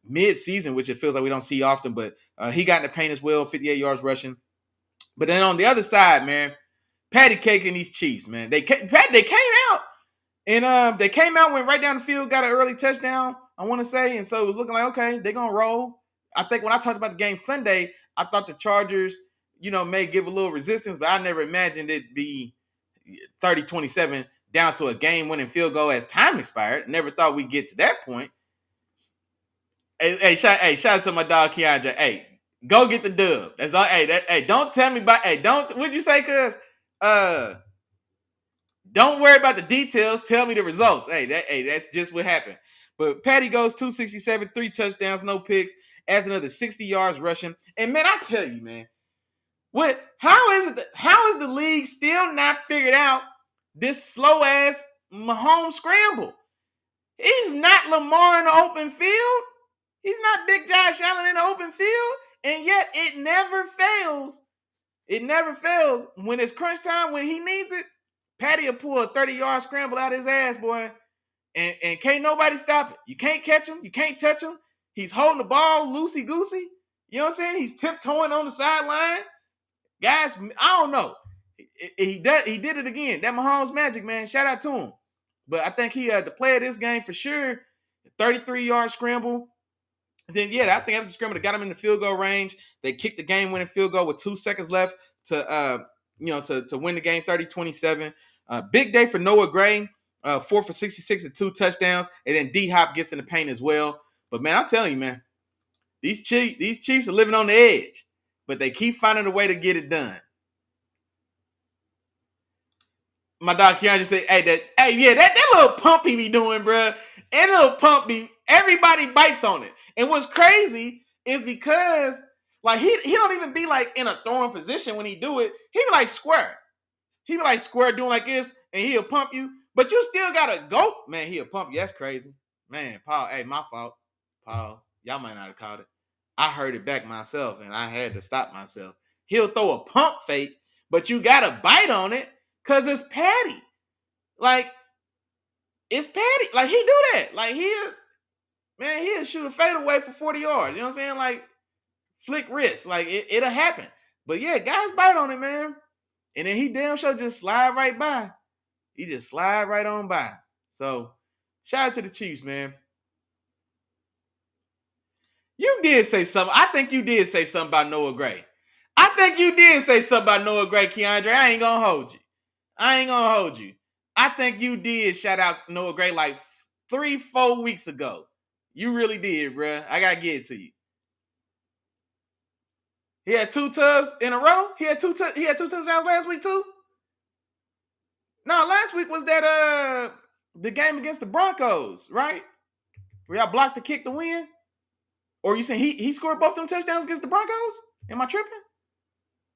mid-season, which it feels like we don't see often, but he got in the paint as well, 58 yards rushing. But then on the other side, man, Patty Cake and these Chiefs, man. They came out. And they came out, went right down the field, got an early touchdown I want to say. And so it was looking like, okay, they're going to roll. I think when I talked about the game Sunday, I thought the Chargers, may give a little resistance, but I never imagined it be 30-27 down to a game-winning field goal as time expired. Never thought we'd get to that point. Hey, shout out to my dog Keandre. Hey, go get the dub. That's all. Hey, don't tell me about. Hey, don't. What'd you say? Cause don't worry about the details. Tell me the results. That's just what happened. But Patty goes 267, 3 touchdowns, no picks, adds another 60 yards rushing. And man, I tell you, man, how is the league still not figured out this slow ass Mahomes scramble? He's not Lamar in the open field. He's not Big Josh Allen in the open field. And yet it never fails. It never fails. When it's crunch time, when he needs it, Patty will pull a 30-yard scramble out of his ass, boy. And can't nobody stop it. You can't catch him. You can't touch him. He's holding the ball loosey-goosey. You know what I'm saying? He's tiptoeing on the sideline. Guys, I don't know. He did it again. That Mahomes magic, man. Shout out to him. But I think he the play of this game for sure. 33-yard scramble. Then I think after the scramble, they got him in the field goal range. They kicked the game-winning field goal with 2 seconds left to win the game 30-27. Big day for Noah Gray. 4 for 66 and 2 touchdowns. And then D-Hop gets in the paint as well. But man, I'm telling you, man, these Chiefs are living on the edge. But they keep finding a way to get it done. My dog Keandre said, that little pump he be doing, bro. That little pump everybody bites on it. And what's crazy is because like he don't even be like in a throwing position when he do it. He be like square. He be like square doing like this, and he'll pump you. But you still gotta go. Man, he'll pump you. That's crazy. Man, Paul, hey, my fault. Pause. Y'all might not have caught it. I heard it back myself, and I had to stop myself. He'll throw a pump fake, but you gotta bite on it because it's Patty. Like, it's Patty. Like, he do that. Like, he'll shoot a fadeaway for 40 yards. You know what I'm saying? Like, flick wrist. Like, it'll happen. But yeah, guys bite on it, man. And then he damn sure just slide right by. He just slide right on by. So, shout out to the Chiefs, man. You did say something. I think you did say something about Noah Gray. I think you did say something about Noah Gray, Keandre. I ain't gonna hold you. I think you did shout out Noah Gray like 3-4 weeks ago. You really did, bruh. I gotta get it to you. He had 2 tubs in a row. He had 2 touchdowns last week too. No, last week was that the game against the Broncos, right? Where y'all blocked the kick to win. Or you saying he scored both them touchdowns against the Broncos? Am I tripping?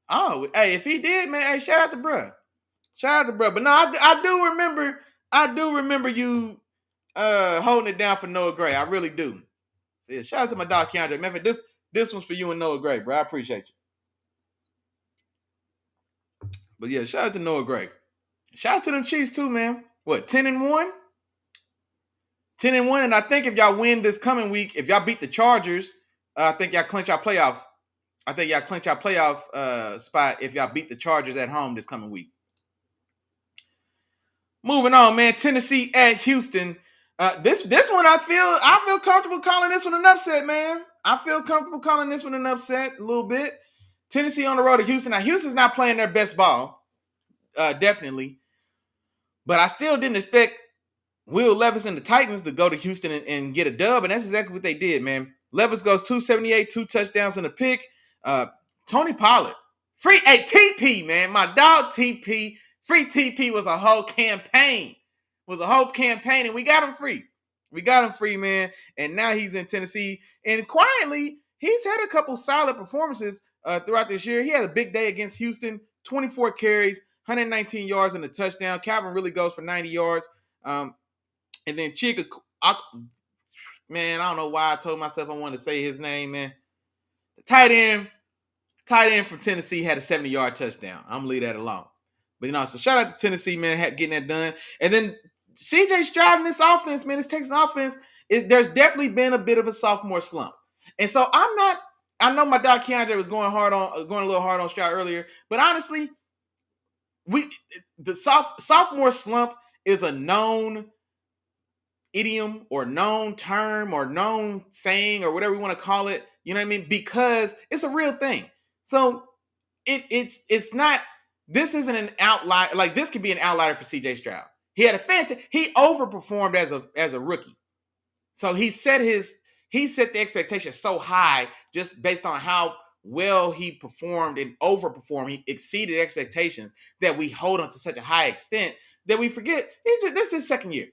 Oh, hey, if he did, man, hey, shout out to bruh. But no, I do remember you holding it down for Noah Gray. I really do. So yeah, shout out to my dog Keandre. Man, this one's for you and Noah Gray, bro. I appreciate you. But yeah, shout out to Noah Gray. Shout out to them Chiefs too, man. What, 10-1? 10-1, and I think if y'all win this coming week, if y'all beat the Chargers, I think y'all clinch our playoff. Spot if y'all beat the Chargers at home this coming week. Moving on, man. Tennessee at Houston. This one I feel comfortable calling this one an upset, man. I feel comfortable calling this one an upset a little bit. Tennessee on the road to Houston. Now, Houston's not playing their best ball, definitely. But I still didn't expect Will Levis and the Titans to go to Houston and get a dub, and that's exactly what they did, man. Levis goes 278, 2 touchdowns and a pick. Tony Pollard. Free TP, man. My dog TP. Free TP was a whole campaign. And we got him free. Man. And now he's in Tennessee. And quietly, he's had a couple solid performances throughout this year. He had a big day against Houston. 24 carries, 119 yards and a touchdown. Calvin really goes for 90 yards. And then Chika, man, I don't know why I told myself I wanted to say his name, man. The tight end from Tennessee had a 70-yard touchdown. I'm going to leave that alone. But, so shout out to Tennessee, man, getting that done. And then C.J. Stroud in this offense, man, this Texas offense, there's definitely been a bit of a sophomore slump. And so I know my dog Keandre was going a little hard on Stroud earlier, but honestly, the sophomore slump is a known idiom or known term or known saying or whatever you want to call it. You know what I mean? Because it's a real thing. So it's not. This isn't an outlier. Like this could be an outlier for C.J. Stroud. He had a fantastic. He overperformed as a rookie. So he set the expectation so high just based on how well he performed and overperformed. He exceeded expectations that we hold on to such a high extent that we forget this is his second year.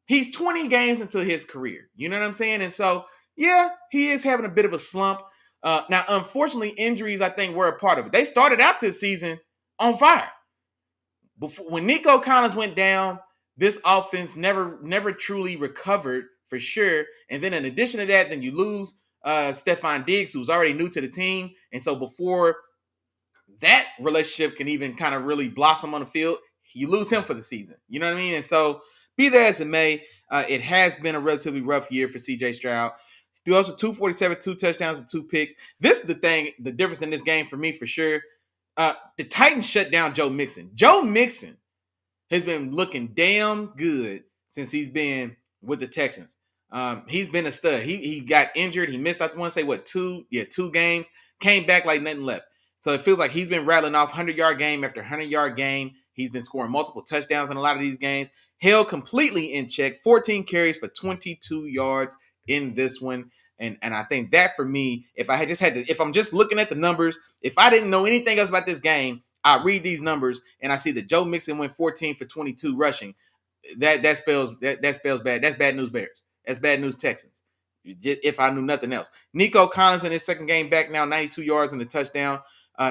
He's 20 games into his career. You know what I'm saying? And so, yeah, he is having a bit of a slump. Now, unfortunately, injuries, I think, were a part of it. They started out this season on fire. When Nico Collins went down, this offense never truly recovered for sure. And then in addition to that, then you lose Stefon Diggs, who's already new to the team. And so before that relationship can even kind of really blossom on the field, you lose him for the season. You know what I mean? And so be that as it may, it has been a relatively rough year for C.J. Stroud. He also 247, 2 touchdowns, and 2 picks. This is the difference in this game for me for sure. The Titans shut down Joe Mixon. Joe Mixon has been looking damn good since he's been with the Texans. He's been a stud. He got injured. He missed, I want to say, 2 games. Came back like nothing left. So it feels like he's been rattling off 100-yard game after 100-yard game. He's been scoring multiple touchdowns in a lot of these games. Held completely in check. 14 carries for 22 yards in this one. And I think that for me, if I'm just looking at the numbers, if I didn't know anything else about this game, I read these numbers and I see that Joe Mixon went 14 for 22 rushing. That spells bad. That's bad news Bears. That's bad news Texans. If I knew nothing else. Nico Collins in his second game back now, 92 yards and a touchdown.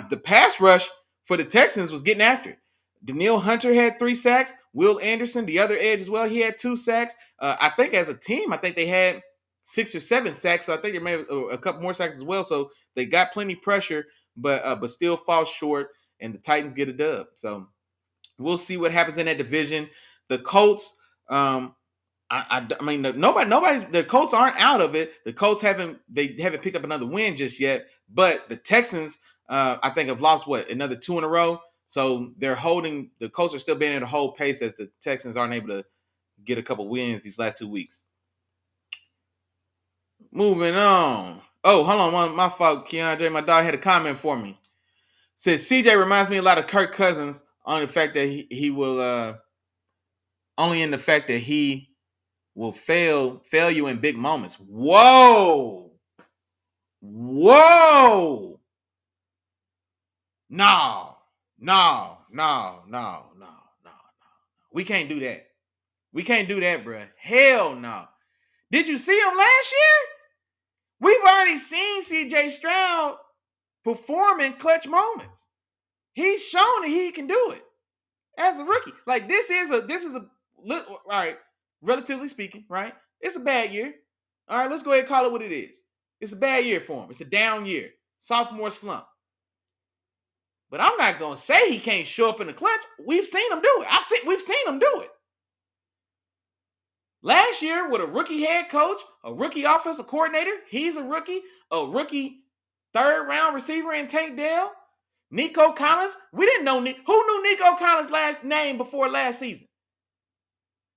The pass rush for the Texans was getting after it. Danielle Hunter had 3 sacks. Will Anderson, the other edge as well, he had 2 sacks. I think as a team, I think they had 6 or 7 sacks. So I think there may have a couple more sacks as well. So they got plenty of pressure, but still fall short, and the Titans get a dub. So we'll see what happens in that division. The Colts, I mean, nobody. The Colts aren't out of it. The Colts haven't picked up another win just yet. But the Texans, I think, have lost another 2 in a row. So they're holding. The Colts are still being able to hold pace as the Texans aren't able to get a couple wins these last 2 weeks. Moving on. Oh, hold on. My fault, Keandre. My dog had a comment for me. Says CJ reminds me a lot of Kirk Cousins on the fact that he will only in the fact that he will fail you in big moments. Whoa. No. We can't do that. We can't do that, bro. Hell no. Did you see him last year? We've already seen C.J. Stroud perform in clutch moments. He's shown that he can do it as a rookie. Like this is a all right, relatively speaking, right? It's a bad year. All right, let's go ahead and call it what it is. It's a bad year for him. It's a down year. Sophomore slump. But I'm not gonna say he can't show up in the clutch. We've seen him do it. We've seen him do it. Last year, with a rookie head coach, a rookie offensive coordinator, he's a rookie 3rd-round receiver in Tank Dell, Nico Collins. We didn't know who knew Nico Collins' last name before last season.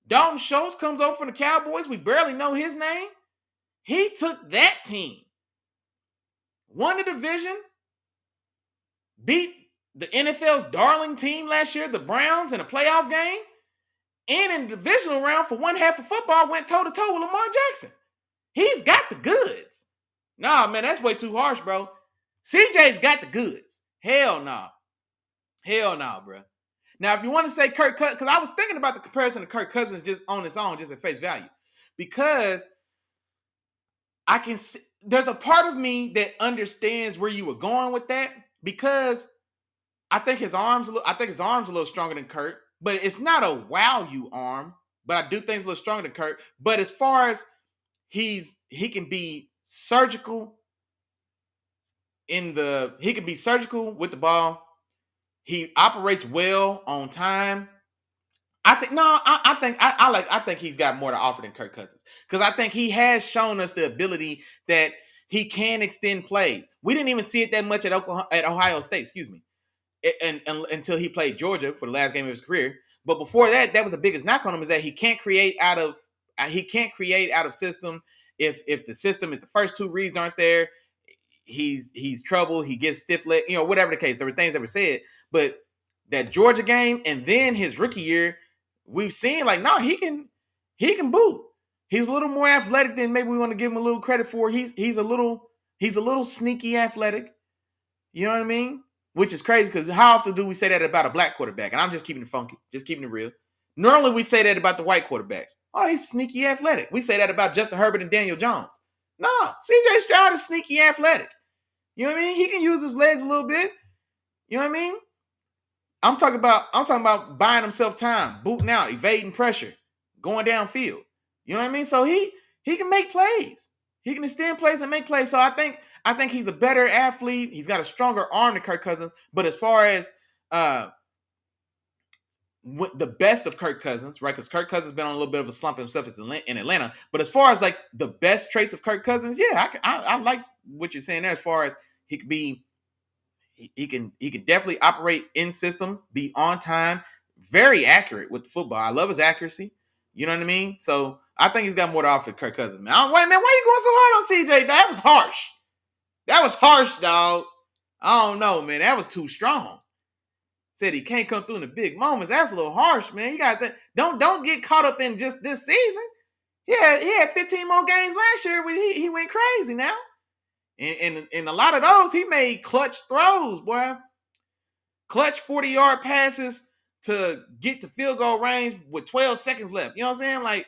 Dalton Schultz comes over from the Cowboys. We barely know his name. He took that team, won the division, beat the NFL's darling team last year, the Browns, in a playoff game. And in the divisional round for one half of football, went toe-to-toe with Lamar Jackson. He's got the goods. Nah, man, that's way too harsh, bro. CJ's got the goods. Hell no. Hell no, bro. Now, if you want to say Kirk Cousins, because I was thinking about the comparison to Kirk Cousins just on its own, just at face value. Because I can see, there's a part of me that understands where you were going with that, because I think his arm's a little stronger than Kirk. But it's not a wow you arm, but I do think it's a little stronger than Kirk. But as far as he can be surgical he can be surgical with the ball. He operates well on time. I think he's got more to offer than Kirk Cousins, because I think he has shown us the ability that he can extend plays. We didn't even see it that much at Ohio State, excuse me. And until he played Georgia for the last game of his career. But before that, that was the biggest knock on him, is that he can't create out of he can't create out of system. If the system, if the first two reads aren't there, he's trouble. He gets stiff leg, whatever the case. There were things that were said, but that Georgia game and then his rookie year, we've seen like, no, he can boot. He's a little more athletic than maybe we want to give him a little credit for. He's a little sneaky athletic. You know what I mean? Which is crazy because how often do we say that about a black quarterback? And I'm just keeping it funky, just keeping it real. Normally we say that about the white quarterbacks. Oh, he's sneaky athletic. We say that about Justin Herbert and Daniel Jones. No, CJ Stroud is sneaky athletic. You know what I mean? He can use his legs a little bit. You know what I mean? I'm talking about buying himself time, booting out, evading pressure, going downfield. You know what I mean? So he can make plays. He can extend plays and make plays. So I think he's a better athlete. He's got a stronger arm than Kirk Cousins. But as far as the best of Kirk Cousins, right? Because Kirk Cousins has been on a little bit of a slump himself in Atlanta. But as far as like the best traits of Kirk Cousins, yeah, I like what you're saying there. As far as he could be, he can definitely operate in system, be on time, very accurate with the football. I love his accuracy. You know what I mean? So I think he's got more to offer to Kirk Cousins, man. Wait, man, why you going so hard on CJ? That was harsh. That was harsh, dog. I don't know, man. That was too strong. Said he can't come through in the big moments. That's a little harsh, man. You got that. Don't get caught up in just this season. He had 15 more games last year when he went crazy now. And a lot of those, he made clutch throws, boy. Clutch 40-yard passes to get to field goal range with 12 seconds left. You know what I'm saying? Like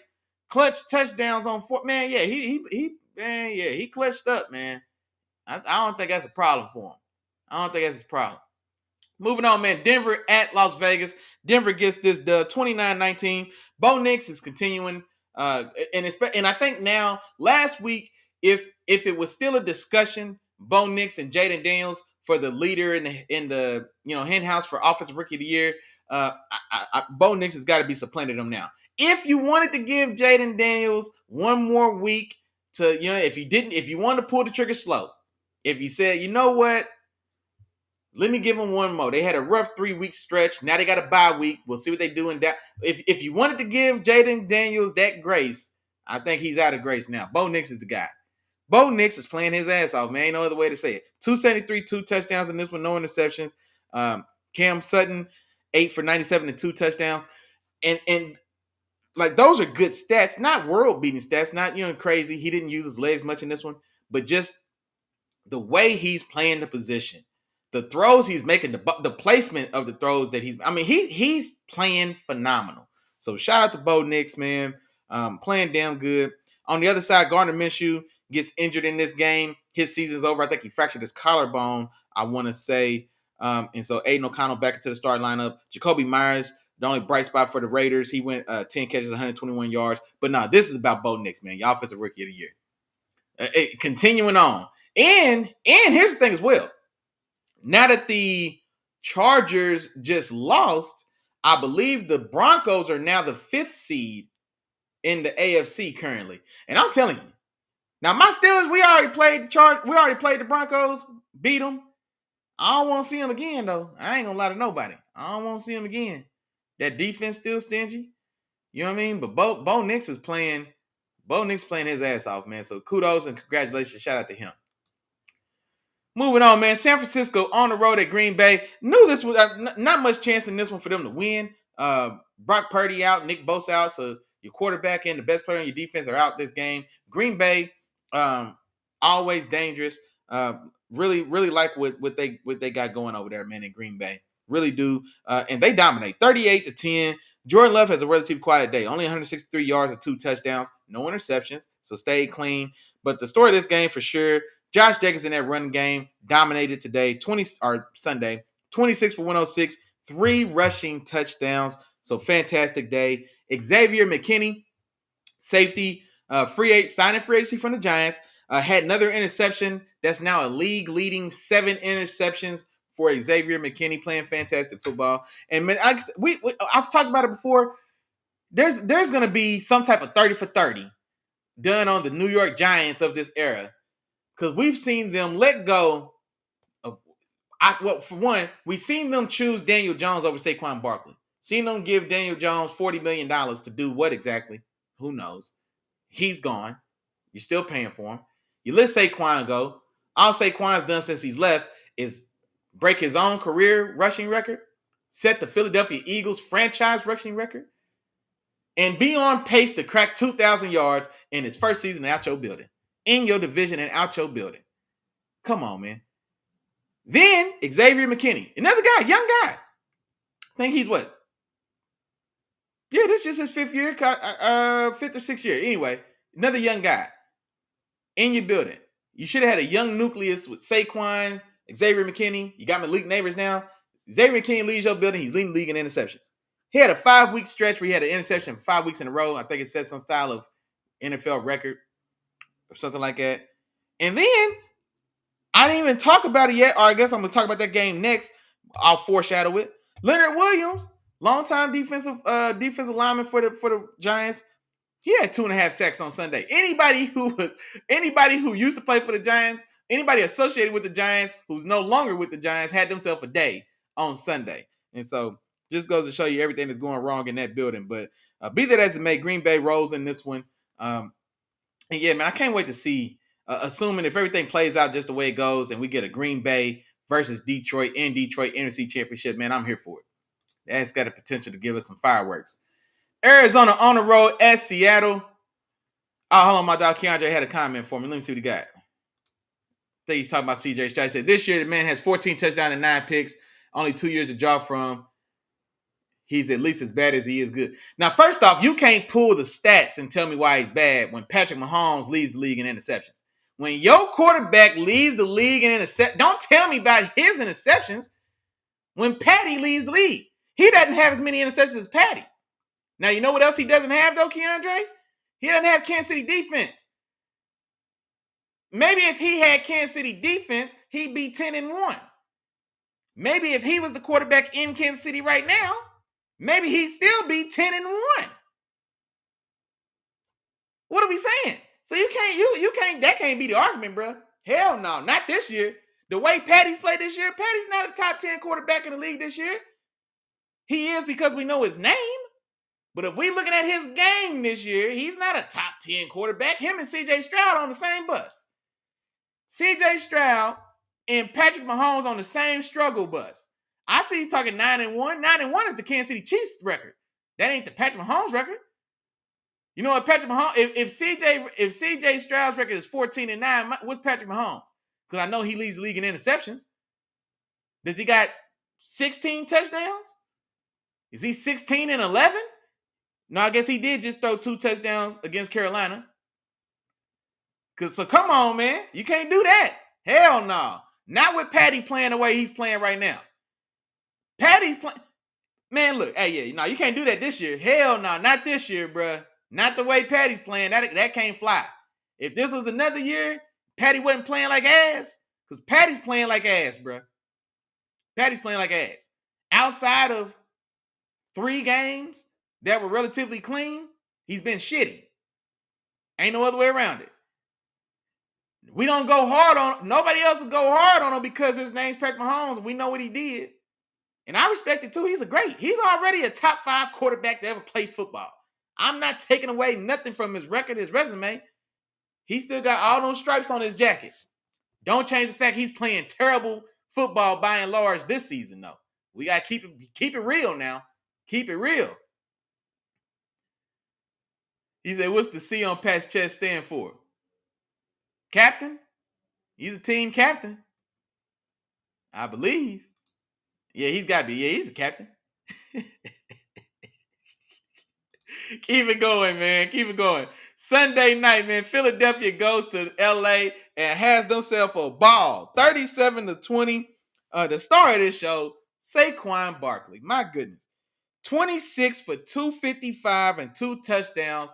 clutch touchdowns on four. Man, yeah, he clutched up, man. I don't think that's a problem for him. I don't think that's his problem. Moving on, man. Denver at Las Vegas. Denver gets this dub 29-19. Bo Nix is continuing. And I think now, last week, if it was still a discussion, Bo Nix and Jaden Daniels for the leader in the hen house for Offensive Rookie of the Year, Bo Nix has got to be supplanted him now. If you wanted to give Jaden Daniels one more week to, if you wanted to pull the trigger slow, if you said, you know what, let me give them one more. They had a rough 3-week stretch. Now they got a bye week. We'll see what they do in that. If you wanted to give Jaden Daniels that grace, I think he's out of grace now. Bo Nix is the guy. Bo Nix is playing his ass off, man. Ain't no other way to say it. 273, 2 touchdowns in this one, no interceptions. Cam Sutton, 8 for 97 and 2 touchdowns. And like those are good stats, not world-beating stats, not crazy. He didn't use his legs much in this one, but just the way he's playing the position. The throws he's making, the placement of the throws that he's playing phenomenal. So shout out to Bo Nix, man. Playing damn good. On the other side, Gardner Minshew gets injured in this game. His season's over. I think he fractured his collarbone, I want to say. And so Aiden O'Connell back into the start lineup. Jacoby Myers, the only bright spot for the Raiders. He went 10 catches, 121 yards. But no, this is about Bo Nix, man. Your Offensive Rookie of the Year. Continuing on. And here's the thing as well. Now that the Chargers just lost, I believe the Broncos are now the 5th seed in the AFC currently. And I'm telling you, now my Steelers, we already played the Broncos, beat them. I don't want to see them again, though. I ain't gonna lie to nobody. I don't want to see them again. That defense still stingy. You know what I mean? But Bo Nix is playing. Bo Nix playing his ass off, man. So kudos and congratulations. Shout out to him. Moving on, man. San Francisco on the road at Green Bay. Knew this was not much chance in this one for them to win. Brock Purdy out, Nick Bosa out, so your quarterback and the best player on your defense are out this game. Green Bay, always dangerous. Really like what they got going over there, man, in Green Bay. Really do. And they dominate 38-10. Jordan Love has a relatively quiet day. Only 163 yards and 2 touchdowns. No interceptions, so stay clean. But the story of this game for sure, Josh Jacobs in that running game dominated today, Sunday, 26 for 106, 3 rushing touchdowns. So fantastic day. Xavier McKinney, safety, signing free agency from the Giants, had another interception. That's now a league-leading 7 interceptions for Xavier McKinney, playing fantastic football. And man, I've talked about it before. There's going to be some type of 30 for 30 done on the New York Giants of this era. Because we've seen them let go of, for one, we've seen them choose Daniel Jones over Saquon Barkley. Seen them give Daniel Jones $40 million to do what exactly? Who knows? He's gone. You're still paying for him. You let Saquon go. All Saquon's done since he's left is break his own career rushing record, set the Philadelphia Eagles franchise rushing record, and be on pace to crack 2,000 yards in his first season out your building, in your division and out your building. Come on, man. Then Xavier McKinney, another guy, young guy. I think he's what? Yeah, this is just his fifth or sixth year. Anyway, another young guy in your building. You should have had a young nucleus with Saquon, Xavier McKinney. You got Malik Neighbors now. Xavier McKinney leads your building. He's leading the league in interceptions. He had a 5-week stretch where he had an interception 5 weeks in a row. I think it set some style of NFL record or something like that. And then I didn't even talk about it yet, or I guess I'm going to talk about that game next. I'll foreshadow it. Leonard Williams, longtime defensive lineman for the Giants. He had 2.5 sacks on Sunday. Anybody who used to play for the Giants, anybody associated with the Giants who's no longer with the Giants had themselves a day on Sunday. And so just goes to show you everything that's going wrong in that building. But be that as it may, Green Bay rolls in this one. And yeah, man, I can't wait to see, assuming if everything plays out just the way it goes and we get a Green Bay versus Detroit in Detroit NFC Championship, man, I'm here for it. That's got the potential to give us some fireworks. Arizona on the road at Seattle. Oh, hold on, my dog Keandre had a comment for me. Let me see what he got. I think he's talking about CJ Stroud. He said, this year the man has 14 touchdowns and 9 picks. Only 2 years to draw from. He's at least as bad as he is good. Now, first off, you can't pull the stats and tell me why he's bad when Patrick Mahomes leads the league in interceptions. When your quarterback leads the league in interceptions, don't tell me about his interceptions. When Patty leads the league, he doesn't have as many interceptions as Patty. Now, you know what else he doesn't have, though, Keandre? He doesn't have Kansas City defense. Maybe if he had Kansas City defense, he'd be 10-1. Maybe if he was the quarterback in Kansas City right now, maybe he'd still be 10-1. What are we saying? So you can't, that can't be the argument, bro. Hell no, not this year. The way Patty's played this year, Patty's not a top 10 quarterback in the league this year. He is because we know his name. But if we looking at his game this year, he's not a top 10 quarterback. Him and CJ Stroud on the same bus. CJ Stroud and Patrick Mahomes on the same struggle bus. I see you talking 9-1. 9-1 is the Kansas City Chiefs record. That ain't the Patrick Mahomes record. You know what, Patrick Mahomes, if CJ Stroud's record is 14-9, what's Patrick Mahomes? Because I know he leads the league in interceptions. Does he got 16 touchdowns? Is he 16-11? No, I guess he did just throw 2 touchdowns against Carolina. So come on, man. You can't do that. Hell no. Not with Patty playing the way he's playing right now. Patty's playing. Man, look. Hey, yeah, you can't do that this year. Hell no. Not this year, bruh. Not the way Patty's playing. That can't fly. If this was another year, Patty wasn't playing like ass. Because Patty's playing like ass, bruh. Patty's playing like ass. Outside of 3 games that were relatively clean, he's been shitty. Ain't no other way around it. We don't go hard on, nobody else will go hard on him because his name's Patrick Mahomes. We know what he did. And I respect it too. He's already a top 5 quarterback to ever play football. I'm not taking away nothing from his record, his resume. He still got all those stripes on his jacket. Don't change the fact he's playing terrible football by and large this season, though. We got to keep it real now. Keep it real. He said, what's the C on Pat's chest stand for? Captain? He's a team captain. I believe. Yeah, he's got to be. Yeah, he's a captain. Keep it going, man. Keep it going. Sunday night, man. Philadelphia goes to LA and has themselves a ball. 37-20. The star of this show, Saquon Barkley. My goodness. 26 for 255 and 2 touchdowns.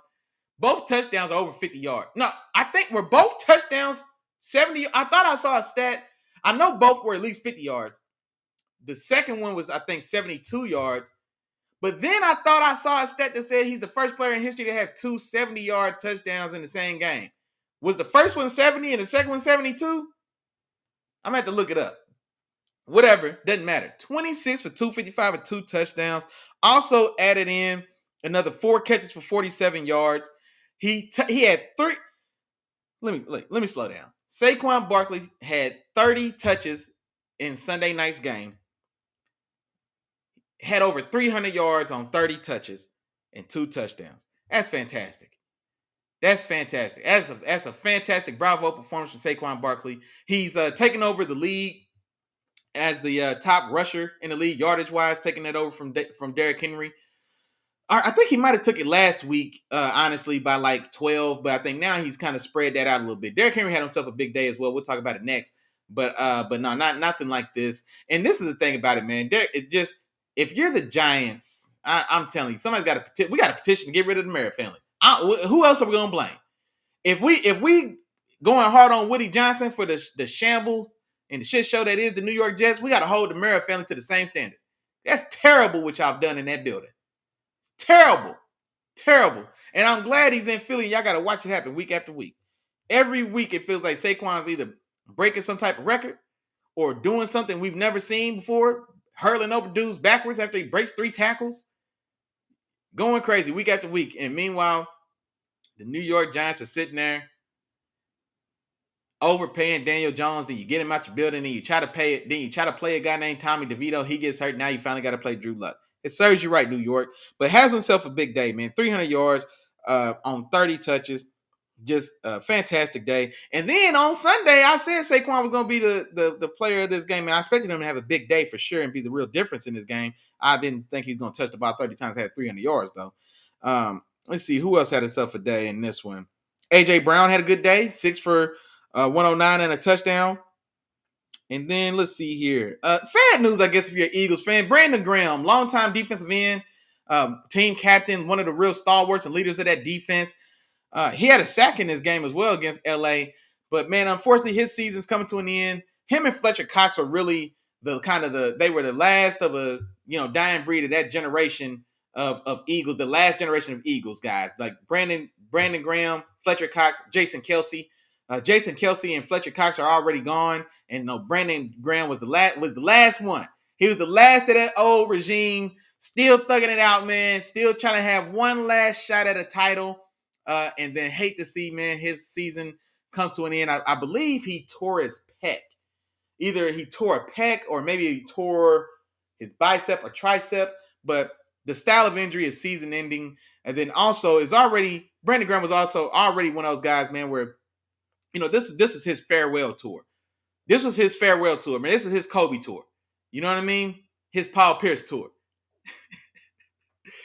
Both touchdowns are over 50 yards. No, I think were both touchdowns 70. I thought I saw a stat. I know both were at least 50 yards. The second one was, I think, 72 yards. But then I thought I saw a stat that said he's the first player in history to have 2 70-yard touchdowns in the same game. Was the first one 70 and the second one 72? I'm going to have to look it up. Whatever. Doesn't matter. 26 for 255 and 2 touchdowns. Also added in another 4 catches for 47 yards. He had 3. Let me slow down. Saquon Barkley had 30 touches in Sunday night's game. Had over 300 yards on 30 touches and 2 touchdowns. That's fantastic. That's fantastic. That's a fantastic bravo performance from Saquon Barkley. He's taking over the league as the top rusher in the league, yardage wise, taking it over from Derrick Henry. I think he might have took it last week, honestly, by like 12, but I think now he's kind of spread that out a little bit. Derrick Henry had himself a big day as well. We'll talk about it next, but no, nothing like this. And this is the thing about it, man. It just, if you're the Giants, I'm telling you, somebody's got to we got a petition to get rid of the Merritt family. Who else are we gonna blame? If we going hard on Woody Johnson for the shambles and the shit show that is the New York Jets, we got to hold the Merritt family to the same standard. That's terrible what y'all done in that building. Terrible. And I'm glad he's in Philly. Y'all got to watch it happen week after week. Every week it feels like Saquon's either breaking some type of record or doing something we've never seen before, hurling over dudes backwards after he breaks 3 tackles. Going crazy week after week. And meanwhile, the New York Giants are sitting there overpaying Daniel Jones. Then you get him out your building and you try to pay it. Then you try to play a guy named Tommy DeVito. He gets hurt. Now you finally got to play Drew Luck. It serves you right, New York. But has himself a big day, man. 300 yards on 30 touches. Just a fantastic day. And then on Sunday, I said Saquon was going to be the player of this game. And I expected him to have a big day for sure and be the real difference in this game. I didn't think he's going to touch the ball 30 times, had 300 yards, though. Let's see. Who else had himself a day in this one? A.J. Brown had a good day. 6 for 109 and a touchdown. And then let's see here. Sad news, I guess, if you're an Eagles fan. Brandon Graham, longtime defensive end, team captain, one of the real stalwarts and leaders of that defense. He had a sack in this game as well against LA. But, man, unfortunately, his season's coming to an end. Him and Fletcher Cox are really they were the last of a, dying breed of that generation of Eagles, the last generation of Eagles guys. Like Brandon Graham, Fletcher Cox, Jason Kelce. Jason Kelce and Fletcher Cox are already gone, and Brandon Graham was the last one. He was the last of that old regime, still thugging it out, man. Still trying to have one last shot at a title, and then hate to see, man, his season come to an end. I believe he tore his pec. Either he tore a pec or maybe he tore his bicep or tricep. But the style of injury is season-ending, and then also Brandon Graham was also already one of those guys, man, where this was his farewell tour. This was his farewell tour, man. This is his Kobe tour. You know what I mean? His Paul Pierce tour,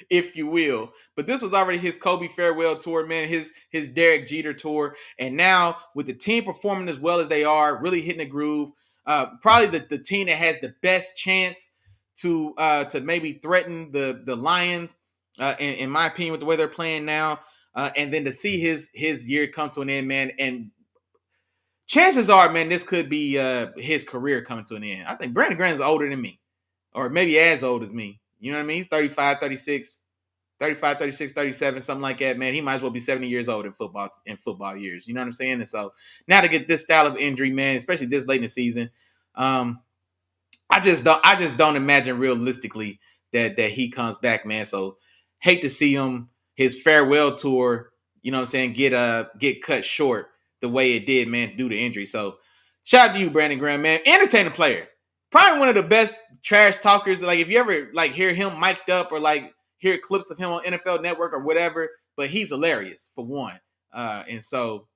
if you will. But this was already his Kobe farewell tour, man. His Derek Jeter tour. And now with the team performing as well as they are, really hitting the groove, probably the team that has the best chance to maybe threaten the Lions, in my opinion, with the way they're playing now. And then to see his year come to an end, man, and chances are, man, this could be his career coming to an end. I think Brandon Graham is older than me, or maybe as old as me. You know what I mean? He's 35, 36, 37, something like that, man. He might as well be 70 years old in football years. You know what I'm saying? And so now to get this style of injury, man, especially this late in the season, I just don't imagine realistically that he comes back, man. So hate to see him, his farewell tour, you know what I'm saying, get cut short the way it did, man, due to injury. So shout out to you, Brandon Graham, man. Entertaining player. Probably one of the best trash talkers. Like if you ever hear him mic'd up or hear clips of him on NFL Network or whatever, but he's hilarious for one. And so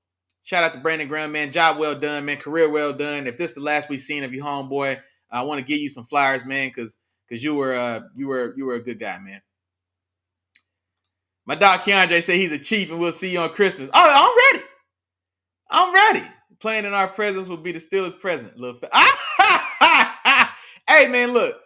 shout out to Brandon Graham, man. Job well done, man. Career well done. If this is the last we've seen of you, homeboy, I want to give you some flowers, man, because you were a good guy, man. My dog Keandre said he's a Chief and we'll see you on Christmas. Oh, I'm ready. Playing in our presence will be the Steelers' present. Hey, man, look.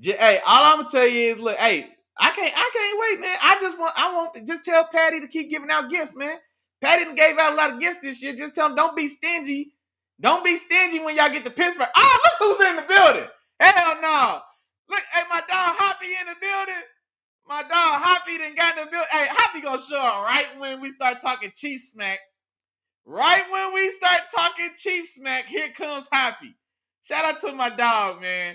Hey, all I'm gonna tell you is, look. Hey, I can't wait, man. I want just tell Patty to keep giving out gifts, man. Patty done gave out a lot of gifts this year. Just tell him don't be stingy. Don't be stingy when y'all get to Pittsburgh. Oh, look who's in the building. Hell no. Look, hey, my dog Hoppy in the building. My dog Hoppy done got in the building. Hey, Hoppy gonna show up right when we start talking Chief smack. Right when we start talking Chief smack, here comes Hoppy. Shout out to my dog, man.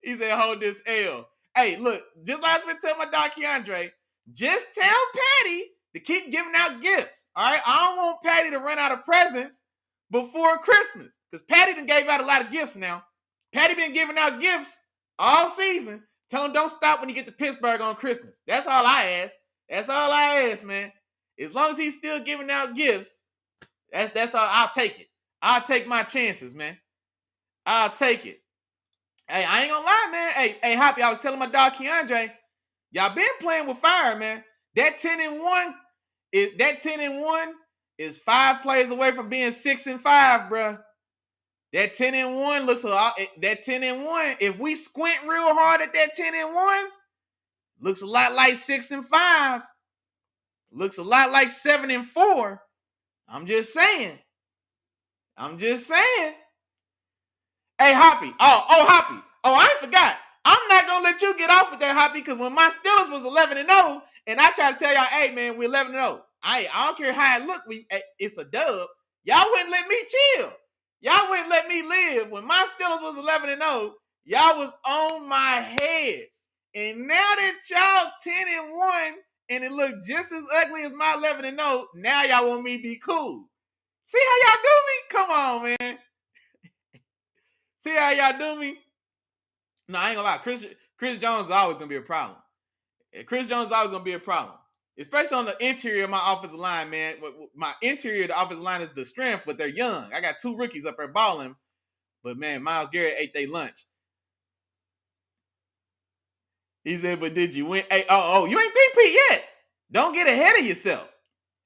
He said, hold this L. Hey, look, just last week, tell my dog Keandre, Just tell Patty to keep giving out gifts. All right. I don't want Patty to run out of presents before Christmas. Because Patty done gave out a lot of gifts now. Patty been giving out gifts all season. Tell him don't stop when you get to Pittsburgh on Christmas. That's all I ask. That's all I ask, man. As long as he's still giving out gifts, that's all. I'll take it. I'll take my chances, man. I'll take it. Hey, I ain't gonna lie, man. Hey, Hoppy, I was telling my dog Keandre, y'all been playing with fire, man. That 10-1 is 5 plays away from being 6-5, bruh. That 10-1 looks a lot. That 10-1, if we squint real hard at that 10-1, looks a lot like 6-5. Looks a lot like 7-4. I'm just saying. Hey, Hoppy. Hoppy. I ain't forgot. I'm not gonna let you get off with that, Hoppy, because when my Steelers was 11-0, and I try to tell y'all, hey man, we're 11-0. I don't care how it look, it's a dub. Y'all wouldn't let me chill. Y'all wouldn't let me live. When my Steelers was 11-0, y'all was on my head. And now that y'all 10-1, and it looked just as ugly as my 11-0, now y'all want me to be cool. See how y'all do me? Come on, man. See how y'all do me? No, I ain't gonna lie. Chris Jones is always gonna be a problem. Chris Jones is always gonna be a problem, especially on the interior of my offensive line, man. My interior of the offensive line is the strength, but they're young. I got 2 rookies up there balling, but man, Myles Garrett ate their lunch. He said, "But did you win? Hey, you ain't 3-peat yet. Don't get ahead of yourself.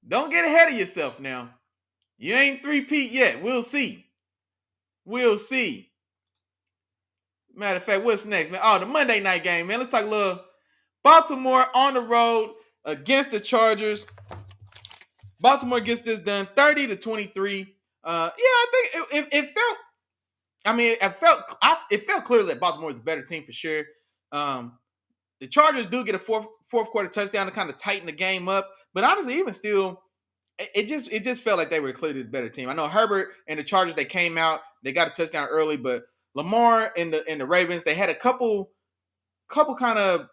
Don't get ahead of yourself now. You ain't 3-peat yet. We'll see. We'll see." Matter of fact, what's next, man? Oh, the Monday night game, man. Let's talk a little Baltimore on the road against the Chargers. Baltimore gets this done 30-23. I think it felt. I mean, it felt clear that Baltimore was the better team for sure. The Chargers do get a fourth quarter touchdown to kind of tighten the game up, but honestly, even still, it just felt like they were clearly the better team. I know Herbert and the Chargers, they came out, they got a touchdown early, but Lamar and the Ravens, they had a couple kind of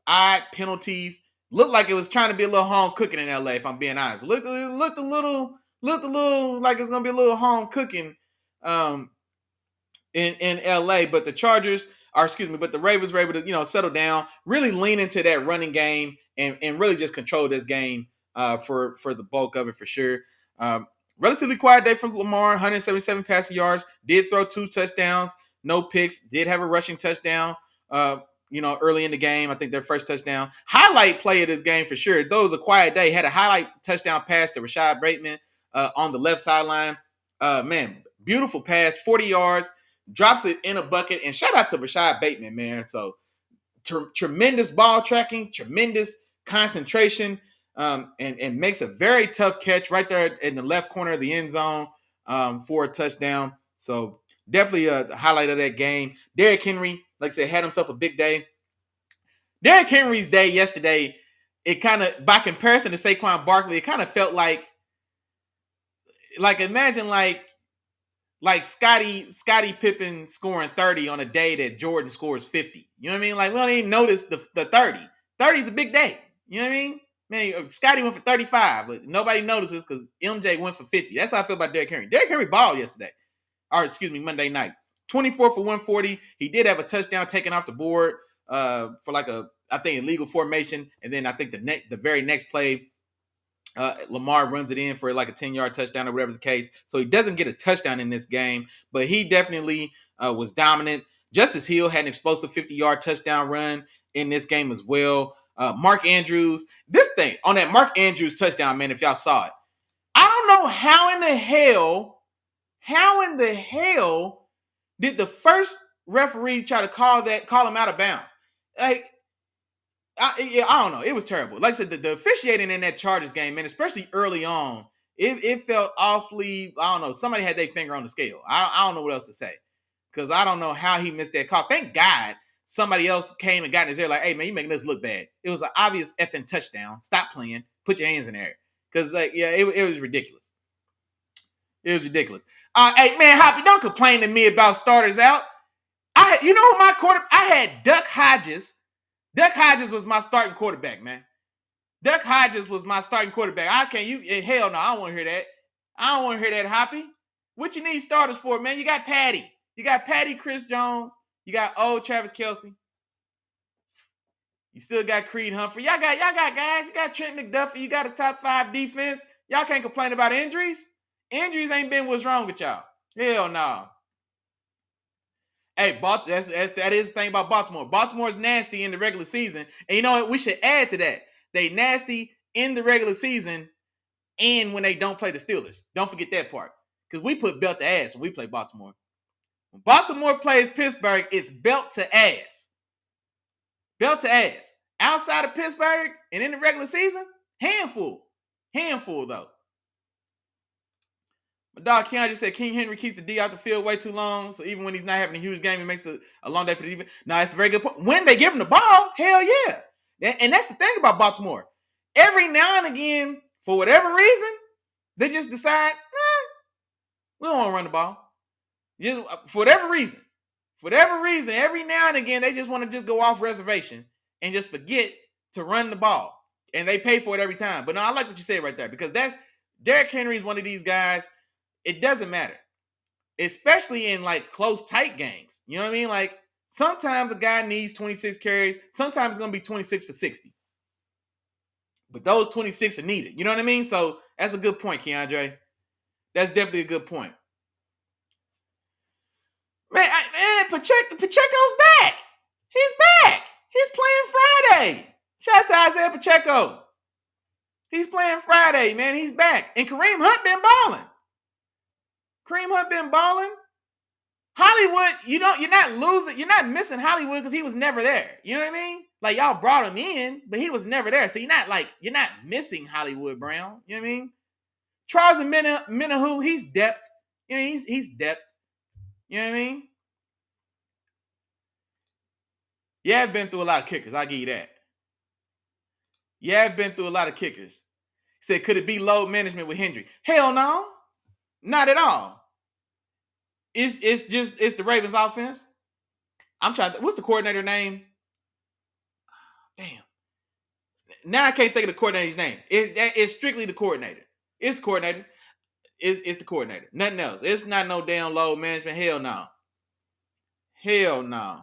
odd penalties. Looked like it was trying to be a little home cooking in LA, if I'm being honest. Looked a little like it's gonna be a little home cooking in LA, but the Ravens were able to, settle down, really lean into that running game and really just control this game for the bulk of it for sure. Relatively quiet day for Lamar, 177 passing yards, did throw 2 touchdowns, no picks, did have a rushing touchdown, early in the game. I think their first touchdown. Highlight play of this game for sure. Though it was a quiet day, had a highlight touchdown pass to Rashad Bateman on the left sideline. Man, beautiful pass, 40 yards, drops it in a bucket, and shout out to Rashad Bateman, man. So tremendous ball tracking, tremendous concentration, and makes a very tough catch right there in the left corner of the end zone for a touchdown. So definitely a highlight of that game. Derrick Henry, like I said, had himself a big day. Derrick Henry's day yesterday, it kind of, by comparison to Saquon Barkley, it kind of felt like imagine like Scottie Pippen scoring 30 on a day that Jordan scores 50. You know what I mean? Like, we don't even notice the 30. 30 is a big day. You know what I mean? Man, Scottie went for 35, but nobody notices because MJ went for 50. That's how I feel about Derrick Henry. Derrick Henry balled yesterday. Monday night. 24 for 140. He did have a touchdown taken off the board for I think illegal formation. And then I think the very next play, Lamar runs it in for like a 10-yard touchdown or whatever the case. So he doesn't get a touchdown in this game, but he definitely was dominant. Justice Hill had an explosive 50-yard touchdown run in this game as well. Mark Andrews, this thing on that Mark Andrews touchdown, man, if y'all saw it, I don't know how in the hell did the first referee try to call him out of bounds? Like, I don't know. It was terrible. Like I said, the officiating in that Chargers game, man, especially early on, it felt awfully, I don't know, somebody had their finger on the scale. I don't know what else to say, because I don't know how he missed that call. Thank God somebody else came and got in his ear like, hey, man, you making this look bad. It was an obvious effing touchdown. Stop playing. Put your hands in there. Because, it was ridiculous. It was ridiculous. Hey, man, Hoppy, don't complain to me about starters out. I had Duck Hodges. Duck Hodges was my starting quarterback, man. Duck Hodges was my starting quarterback. Hell no, I don't want to hear that. I don't want to hear that, Hoppy. What you need starters for, man? You got Patty. You got Patty, Chris Jones. You got old Travis Kelce. You still got Creed Humphrey. Y'all got guys. You got Trent McDuffie. You got a top 5 defense. Y'all can't complain about injuries. Injuries ain't been what's wrong with y'all. Hell no. Hey, that is the thing about Baltimore. Baltimore's nasty in the regular season. And you know what? We should add to that. They nasty in the regular season and when they don't play the Steelers. Don't forget that part. Because we put belt to ass when we play Baltimore. When Baltimore plays Pittsburgh, it's belt to ass. Belt to ass. Outside of Pittsburgh and in the regular season, handful. Handful, though. My dog Keon just said King Henry keeps the D out the field way too long. So even when he's not having a huge game, he makes a long day for the defense. No, it's a very good point. When they give him the ball, hell yeah. And that's the thing about Baltimore. Every now and again, for whatever reason, they just decide, we don't want to run the ball. Just for whatever reason. For whatever reason, every now and again, they just want to just go off reservation and just forget to run the ball. And they pay for it every time. But no, I like what you said right there. Because Derrick Henry is one of these guys. It doesn't matter. Especially in like close, tight games. You know what I mean? Like sometimes a guy needs 26 carries. Sometimes it's going to be 26 for 60. But those 26 are needed. You know what I mean? So that's a good point, Keandre. That's definitely a good point. Man, Pacheco's back. He's back. He's playing Friday. Shout out to Isaiah Pacheco. He's playing Friday, man. He's back. And Kareem Hunt been balling. Hollywood, you're not losing. You're not missing Hollywood because he was never there. You know what I mean? Like y'all brought him in, but he was never there. So you're not missing Hollywood Brown. You know what I mean? Charles and Minahu, he's depth. You know, he's depth. You know what I mean? Yeah, I've been through a lot of kickers. I'll give you that. Yeah, I've been through a lot of kickers. He said, could it be load management with Hendry? Hell no. Not at all. It's the Ravens offense. I'm trying to, what's the coordinator name? Damn. Now I can't think of the coordinator's name. It's strictly the coordinator. It's the coordinator. It's the coordinator. Nothing else. It's not no damn load management. Hell no. Hell no.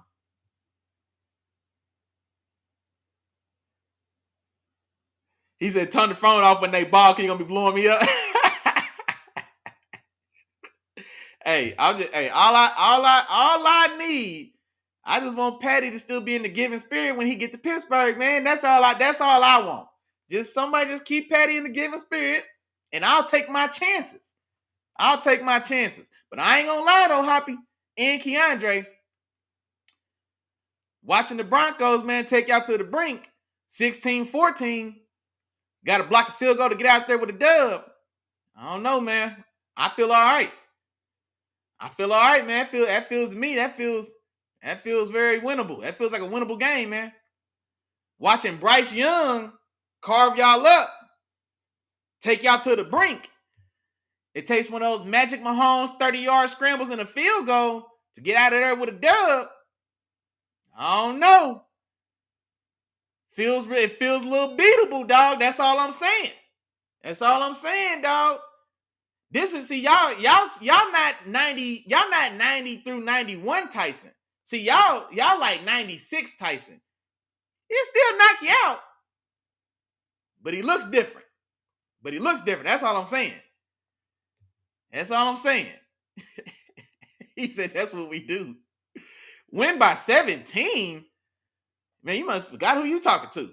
He said, turn the phone off when they ball, because you're gonna be blowing me up. Hey, all I need, I just want Patty to still be in the giving spirit when he get to Pittsburgh, man. That's all I want. Just somebody just keep Patty in the giving spirit, and I'll take my chances. But I ain't gonna lie though, Hoppy and Keandre. Watching the Broncos, man, take y'all to the brink. 16-14. Got to block a field goal to get out there with a dub. I don't know, man. I feel all right. Man. That feels to me. That feels very winnable. That feels like a winnable game, man. Watching Bryce Young carve y'all up, take y'all to the brink. It takes one of those Magic Mahomes 30-yard scrambles and a field goal to get out of there with a dub. I don't know. It feels a little beatable, dog. That's all I'm saying, dog. This is, see, y'all not 90, y'all not 90 through 91 Tyson. See, y'all like 96 Tyson. He'll still knock you out. But he looks different. That's all I'm saying. He said that's what we do. Win by 17. Man, you must have forgot who you talking to.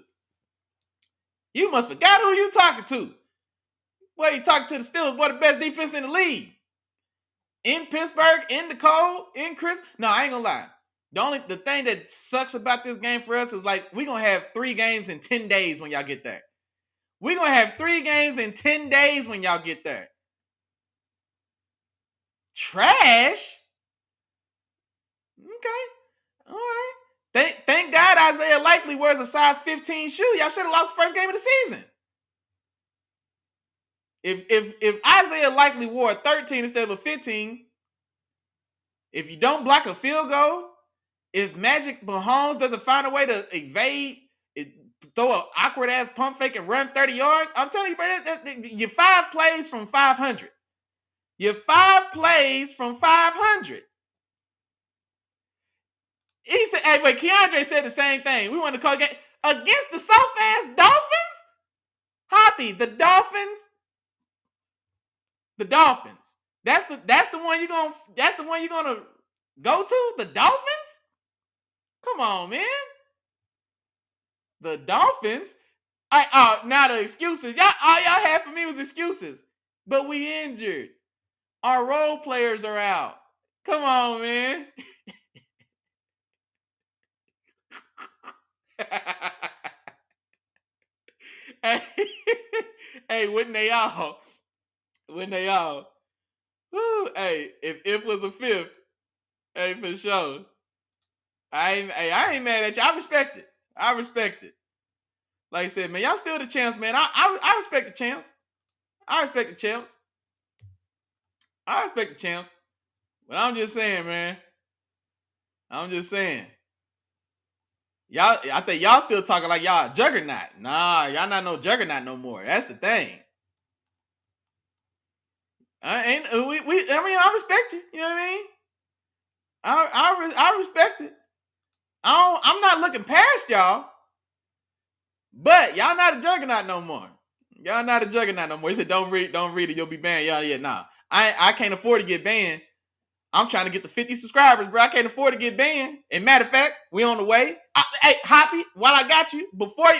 Boy, you talking to the Steelers, boy, the best defense in the league. In Pittsburgh, in the cold, in Chris. No, I ain't gonna lie. The thing that sucks about this game for us is like we're gonna have 3 games in 10 days when y'all get there. We're gonna have 3 games in 10 days when y'all get there. Trash? Okay. All right. Thank God Isaiah Likely wears a size 15 shoe. Y'all should have lost the first game of the season. If Isaiah Likely wore a 13 instead of a 15, if you don't block a field goal, if Magic Mahomes doesn't find a way to evade, throw an awkward ass pump fake and run 30 yards. I'm telling you, bro, you're 5 plays from 500. You're 5 plays from 500. He said, hey, but Keandre said the same thing. We want to call game against the soft ass Dolphins. Hoppy, the Dolphins. The Dolphins. That's the one you're gonna go to? The Dolphins? Come on, man. The Dolphins. Now the excuses. All y'all had for me was excuses. But we injured. Our role players are out. Come on, man. Hey, wouldn't they all? Wouldn't they all? Woo, hey, if was a fifth, hey, for sure. I ain't mad at you. I respect it. I respect it. Like I said, man, y'all still the champs, man. I respect the champs. I respect the champs. I respect the champs. But I'm just saying, man. I'm just saying. Y'all, I think y'all still talking like y'all a juggernaut. Nah, y'all not no juggernaut no more. That's the thing. I respect you. You know what I mean? I respect it. I'm not looking past y'all. But y'all not a juggernaut no more. Y'all not a juggernaut no more. He said, don't read it, you'll be banned. Y'all, yeah, nah. I can't afford to get banned. I'm trying to get the 50 subscribers, bro. I can't afford to get banned. And matter of fact, we on the way. Hey, Hoppy, while I got you, before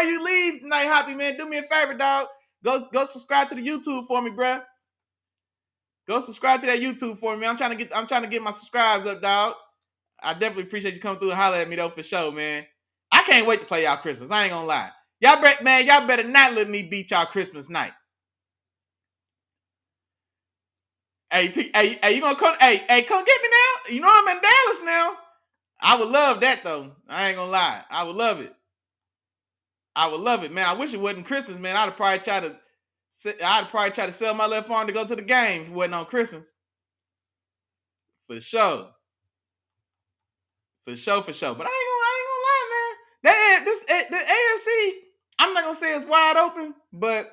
you leave tonight, Hoppy, man, do me a favor, dog. Go subscribe to the YouTube for me, bro. Go subscribe to that YouTube for me. I'm trying to get my subscribers up, dog. I definitely appreciate you coming through and holler at me though for sure, man. I can't wait to play y'all Christmas. I ain't gonna lie. Y'all better not let me beat y'all Christmas night. Hey, you gonna come? Hey, come get me now. You know I'm in Dallas now. I would love that though. I ain't gonna lie. I would love it. I would love it, man. I wish it wasn't Christmas, man. I'd probably try to sell my left arm to go to the game if it wasn't on Christmas. For sure. For sure. But I ain't gonna lie, man. The AFC, I'm not gonna say it's wide open, but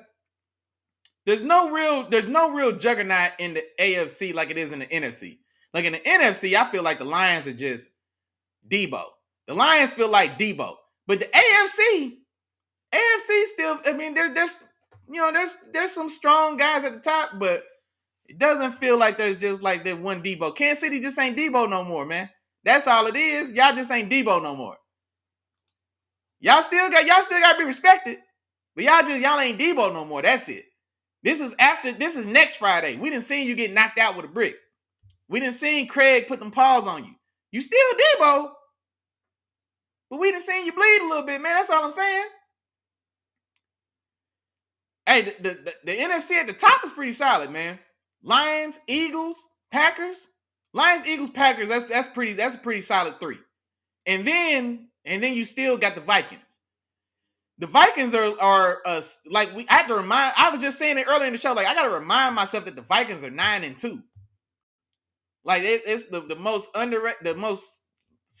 there's no real juggernaut in the AFC like it is in the NFC. Like in the NFC, I feel like the Lions are just Debo. The Lions feel like Debo. But the AFC still, I mean, there's some strong guys at the top, but it doesn't feel like there's just like that one Debo. Kansas City just ain't Debo no more, man. That's all it is. Y'all just ain't Debo no more. Y'all still got to be respected, but y'all ain't Debo no more. That's it. This is next Friday. We didn't see you get knocked out with a brick. We didn't see Craig put them paws on you. You still Debo, but we didn't see you bleed a little bit, man. That's all I'm saying. Hey, the NFC at the top is pretty solid, man. Lions, Eagles, Packers. Lions, Eagles, Packers. That's a pretty solid 3. And then you still got the Vikings. The Vikings are like I have to remind. I was just saying it earlier in the show. Like I got to remind myself that the Vikings are 9-2. Like it's the most underrated, the most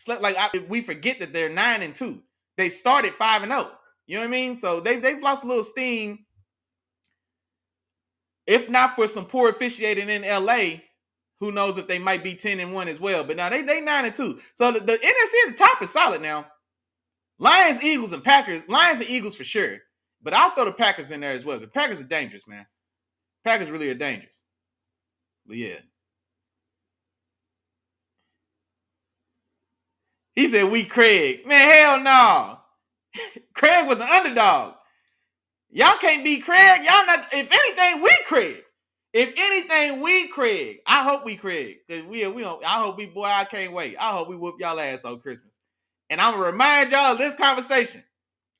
like we forget that they're 9-2. They started 5-0. You know what I mean? So they've lost a little steam. If not for some poor officiating in LA, who knows if they might be 10-1 as well. But now they 9-2. So the NFC at the top is solid now. Lions, Eagles, and Packers. Lions and Eagles for sure. But I'll throw the Packers in there as well. The Packers are dangerous, man. Packers really are dangerous. But yeah. He said, we Craig. Man, hell no. Craig was an underdog. Y'all can't beat Craig. Y'all not. If anything, we Craig. If anything, we Craig. I hope we Craig. Because we don't. I hope we, boy, I can't wait. I hope we whoop y'all ass on Christmas. And I'm going to remind y'all of this conversation.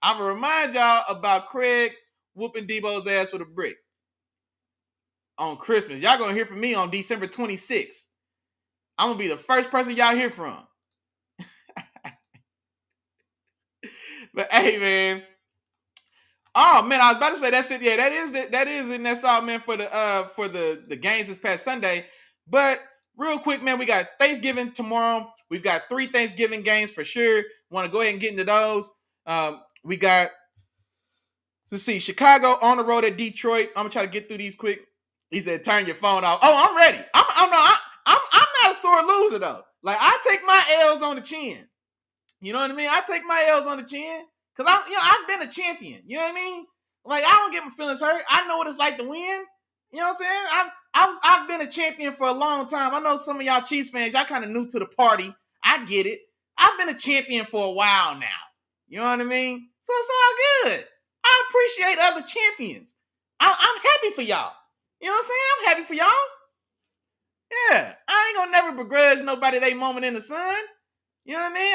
I'm going to remind y'all about Craig whooping Debo's ass with a brick on Christmas. Y'all going to hear from me on December 26th. I'm going to be the first person y'all hear from. But hey, man. Oh man, I was about to say that's it. Yeah, that is and that's all, man, for the games this past Sunday. But real quick, man, we got Thanksgiving tomorrow. We've got 3 Thanksgiving games for sure. Want to go ahead and get into those. We got, let's see, Chicago on the road at Detroit. I'm gonna try to get through these quick. He said, "Turn your phone off." Oh, I'm ready. I'm not a sore loser though. Like I take my L's on the chin. You know what I mean? I take my L's on the chin because I've been a champion. You know what I mean? Like I don't get my feelings hurt. I know what it's like to win. You know what I'm saying? I've been a champion for a long time. I know some of y'all Chiefs fans, y'all kind of new to the party. I get it. I've been a champion for a while now. You know what I mean? So it's all good. I appreciate other champions. I'm happy for y'all. You know what I'm saying? I'm happy for y'all. Yeah, I ain't gonna never begrudge nobody they moment in the sun. You know what I mean?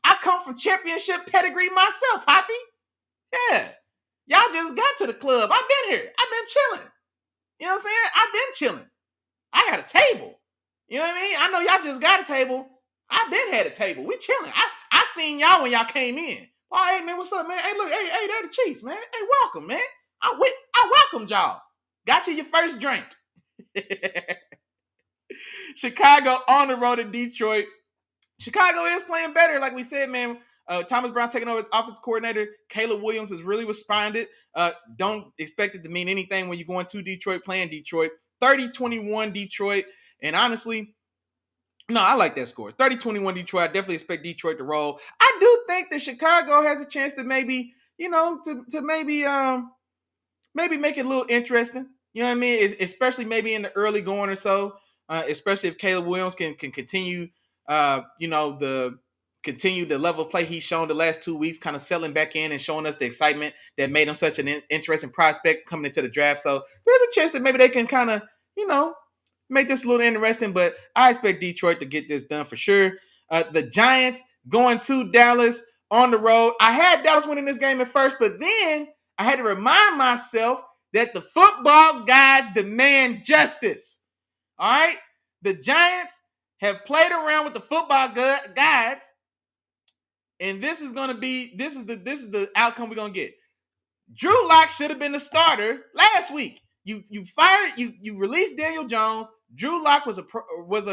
I come from championship pedigree myself, Hoppy. Yeah. Y'all just got to the club. I've been here. I've been chilling. You know what I'm saying? I've been chilling. I got a table. You know what I mean? I know y'all just got a table. I've been had a table. We chilling. I seen y'all when y'all came in. Oh, hey, man, what's up, man? Hey, look, hey, they're the Chiefs, man. Hey, welcome, man. I welcomed y'all. Got you your first drink. Chicago on the road to Detroit. Chicago is playing better, like we said, man. Thomas Brown taking over as offensive coordinator. Caleb Williams has really responded. Don't expect it to mean anything when you're going to Detroit, playing Detroit. 30-21 Detroit. And honestly, no, I like that score. 30-21 Detroit. I definitely expect Detroit to roll. I do think that Chicago has a chance to maybe, to maybe make it a little interesting. You know what I mean? Especially maybe in the early going or so. Especially if Caleb Williams can continue, continue the level of play he's shown the last 2 weeks, kind of settling back in and showing us the excitement that made him such an interesting prospect coming into the draft. So there's a chance that maybe they can kind of, make this a little interesting. But I expect Detroit to get this done for sure. The Giants going to Dallas on the road. I had Dallas winning this game at first, but then I had to remind myself that the football guys demand justice. All right? The Giants have played around with the football guys, and this is the outcome we're gonna get. Drew Lock should have been the starter last week. You released Daniel Jones. Drew Lock was a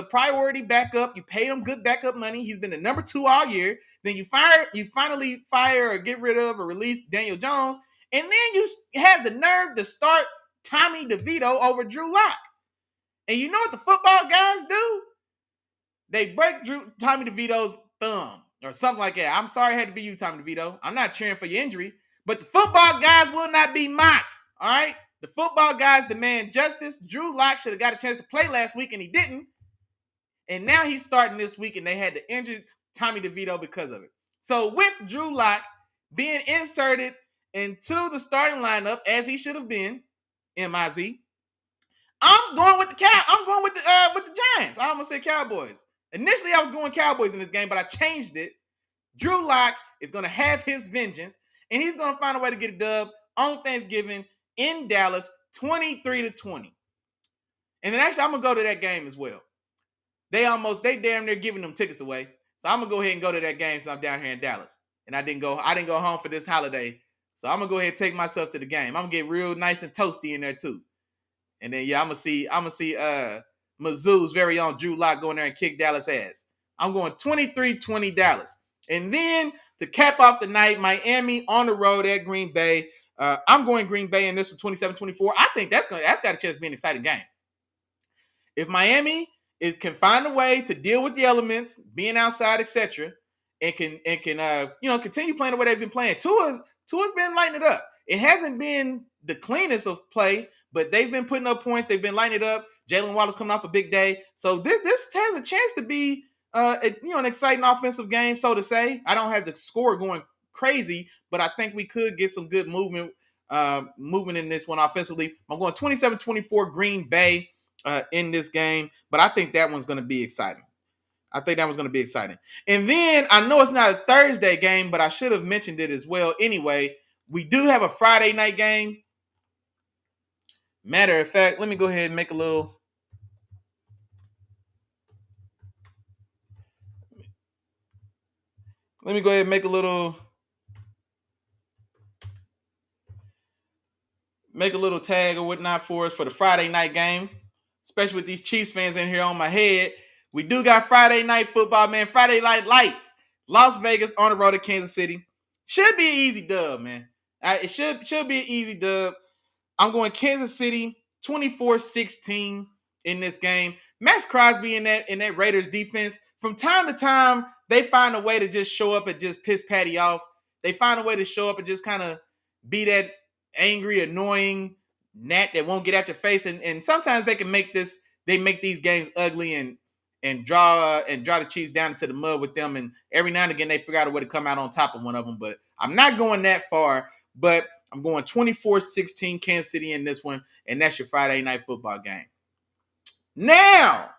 priority backup. You paid him good backup money. He's been the number 2 all year. Then you finally fire or get rid of or release Daniel Jones, and then you have the nerve to start Tommy DeVito over Drew Lock. And you know what the football guys do? They break Tommy DeVito's thumb or something like that. I'm sorry it had to be you, Tommy DeVito. I'm not cheering for your injury. But the football guys will not be mocked, all right? The football guys demand justice. Drew Lock should have got a chance to play last week, and he didn't. And now he's starting this week, and they had to injure Tommy DeVito because of it. So with Drew Lock being inserted into the starting lineup, as he should have been, MIZ, I'm going with the Giants. I almost said Cowboys. Initially, I was going Cowboys in this game, but I changed it. Drew Lock is going to have his vengeance, and he's going to find a way to get a dub on Thanksgiving in Dallas, 23-20. And then actually, I'm going to go to that game as well. They damn near giving them tickets away. So I'm going to go ahead and go to that game since I'm down here in Dallas. And I didn't go home for this holiday. So I'm going to go ahead and take myself to the game. I'm going to get real nice and toasty in there too. And then, I'm going to see Mizzou's very own Drew Lock going there and kick Dallas ass. I'm going 23-20 Dallas. And then to cap off the night, Miami on the road at Green Bay. I'm going Green Bay in this one 27-24. I think that's got a chance to be an exciting game. If Miami can find a way to deal with the elements, being outside, etc., and can continue playing the way they've been playing, Tua's been lighting it up. It hasn't been the cleanest of play, but they've been putting up points. They've been lighting it up. Jalen Waddle's coming off a big day. So this has a chance to be an exciting offensive game, so to say. I don't have the score going crazy, but I think we could get some good movement in this one offensively. I'm going 27-24 Green Bay in this game, but I think that one's going to be exciting. And then I know it's not a Thursday game, but I should have mentioned it as well. Anyway, we do have a Friday night game. Matter of fact, let me go ahead and make a little. Let me go ahead and make a little tag or whatnot for us for the Friday night game, especially with these Chiefs fans in here on my head. We do got Friday night football, man. Friday night lights. Las Vegas on the road to Kansas City. Should be an easy dub, man. It should be an easy dub. I'm going Kansas City 24-16 in this game. Max Crosby in that Raiders defense, from time to time, they find a way to just show up and just piss Patty off. They find a way to show up and just kind of be that angry, annoying gnat that won't get out your face. And sometimes they can make these games ugly and draw the Chiefs down into the mud with them. And every now and again, they figure out a way to come out on top of one of them. But I'm not going that far. But I'm going 24-16 Kansas City in this one, and that's your Friday night football game. Now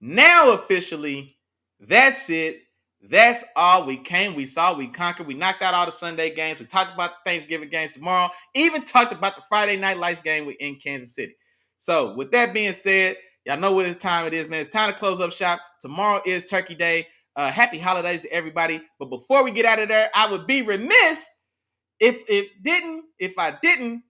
officially, that's it. That's all. We came, we saw, we conquered. We knocked out all the Sunday games. We talked about the Thanksgiving games tomorrow. Even talked about the Friday Night Lights game in Kansas City. So with that being said, y'all know what time it is, man. It's time to close up shop. Tomorrow is Turkey Day. Happy holidays to everybody. But before we get out of there, I would be remiss if I didn't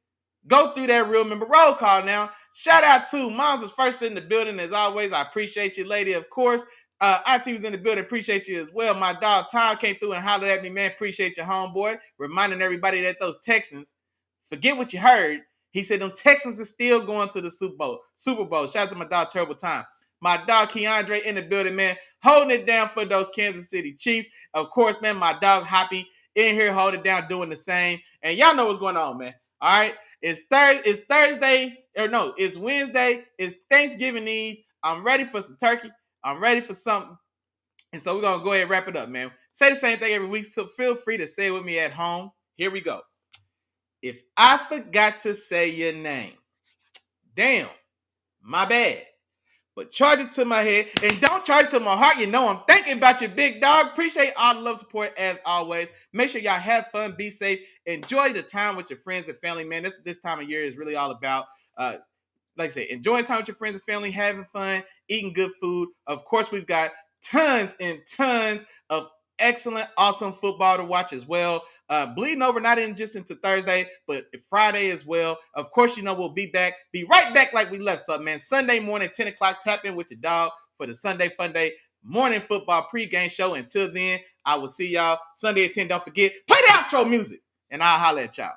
go through that real member roll call now. Shout out to Moms was first in the building as always. I appreciate you, lady, of course. Auntie was in the building. Appreciate you as well. My dog Tom came through and hollered at me, man. Appreciate your homeboy. Reminding everybody that those Texans, forget what you heard. He said them Texans are still going to the Super Bowl. Shout out to my dog Terrible Time. My dog Keandre in the building, man. Holding it down for those Kansas City Chiefs. Of course, man, my dog Hoppy in here holding it down, doing the same. And y'all know what's going on, man. All right. It's Thursday. It's Wednesday. It's Thanksgiving Eve. I'm ready for some turkey. I'm ready for something. And so we're going to go ahead and wrap it up, man. Say the same thing every week, so feel free to say it with me at home. Here we go. If I forgot to say your name, damn, my bad. But charge it to my head and don't charge it to my heart. You know I'm thinking about you, big dog. Appreciate all the love, support as always. Make sure y'all have fun, be safe, enjoy the time with your friends and family, man. This time of year is really all about like I said, enjoying time with your friends and family, having fun, eating good food. Of course, we've got tons and tons of excellent, awesome football to watch as well. Bleeding over not just into Thursday, but Friday as well. Of course, we'll be right back like we left. So, man, Sunday morning, 10 o'clock, tap in with your dog for the Sunday Fun Day morning football pregame show. Until then, I will see y'all Sunday at 10. Don't forget, play the outro music, and I'll holler at y'all.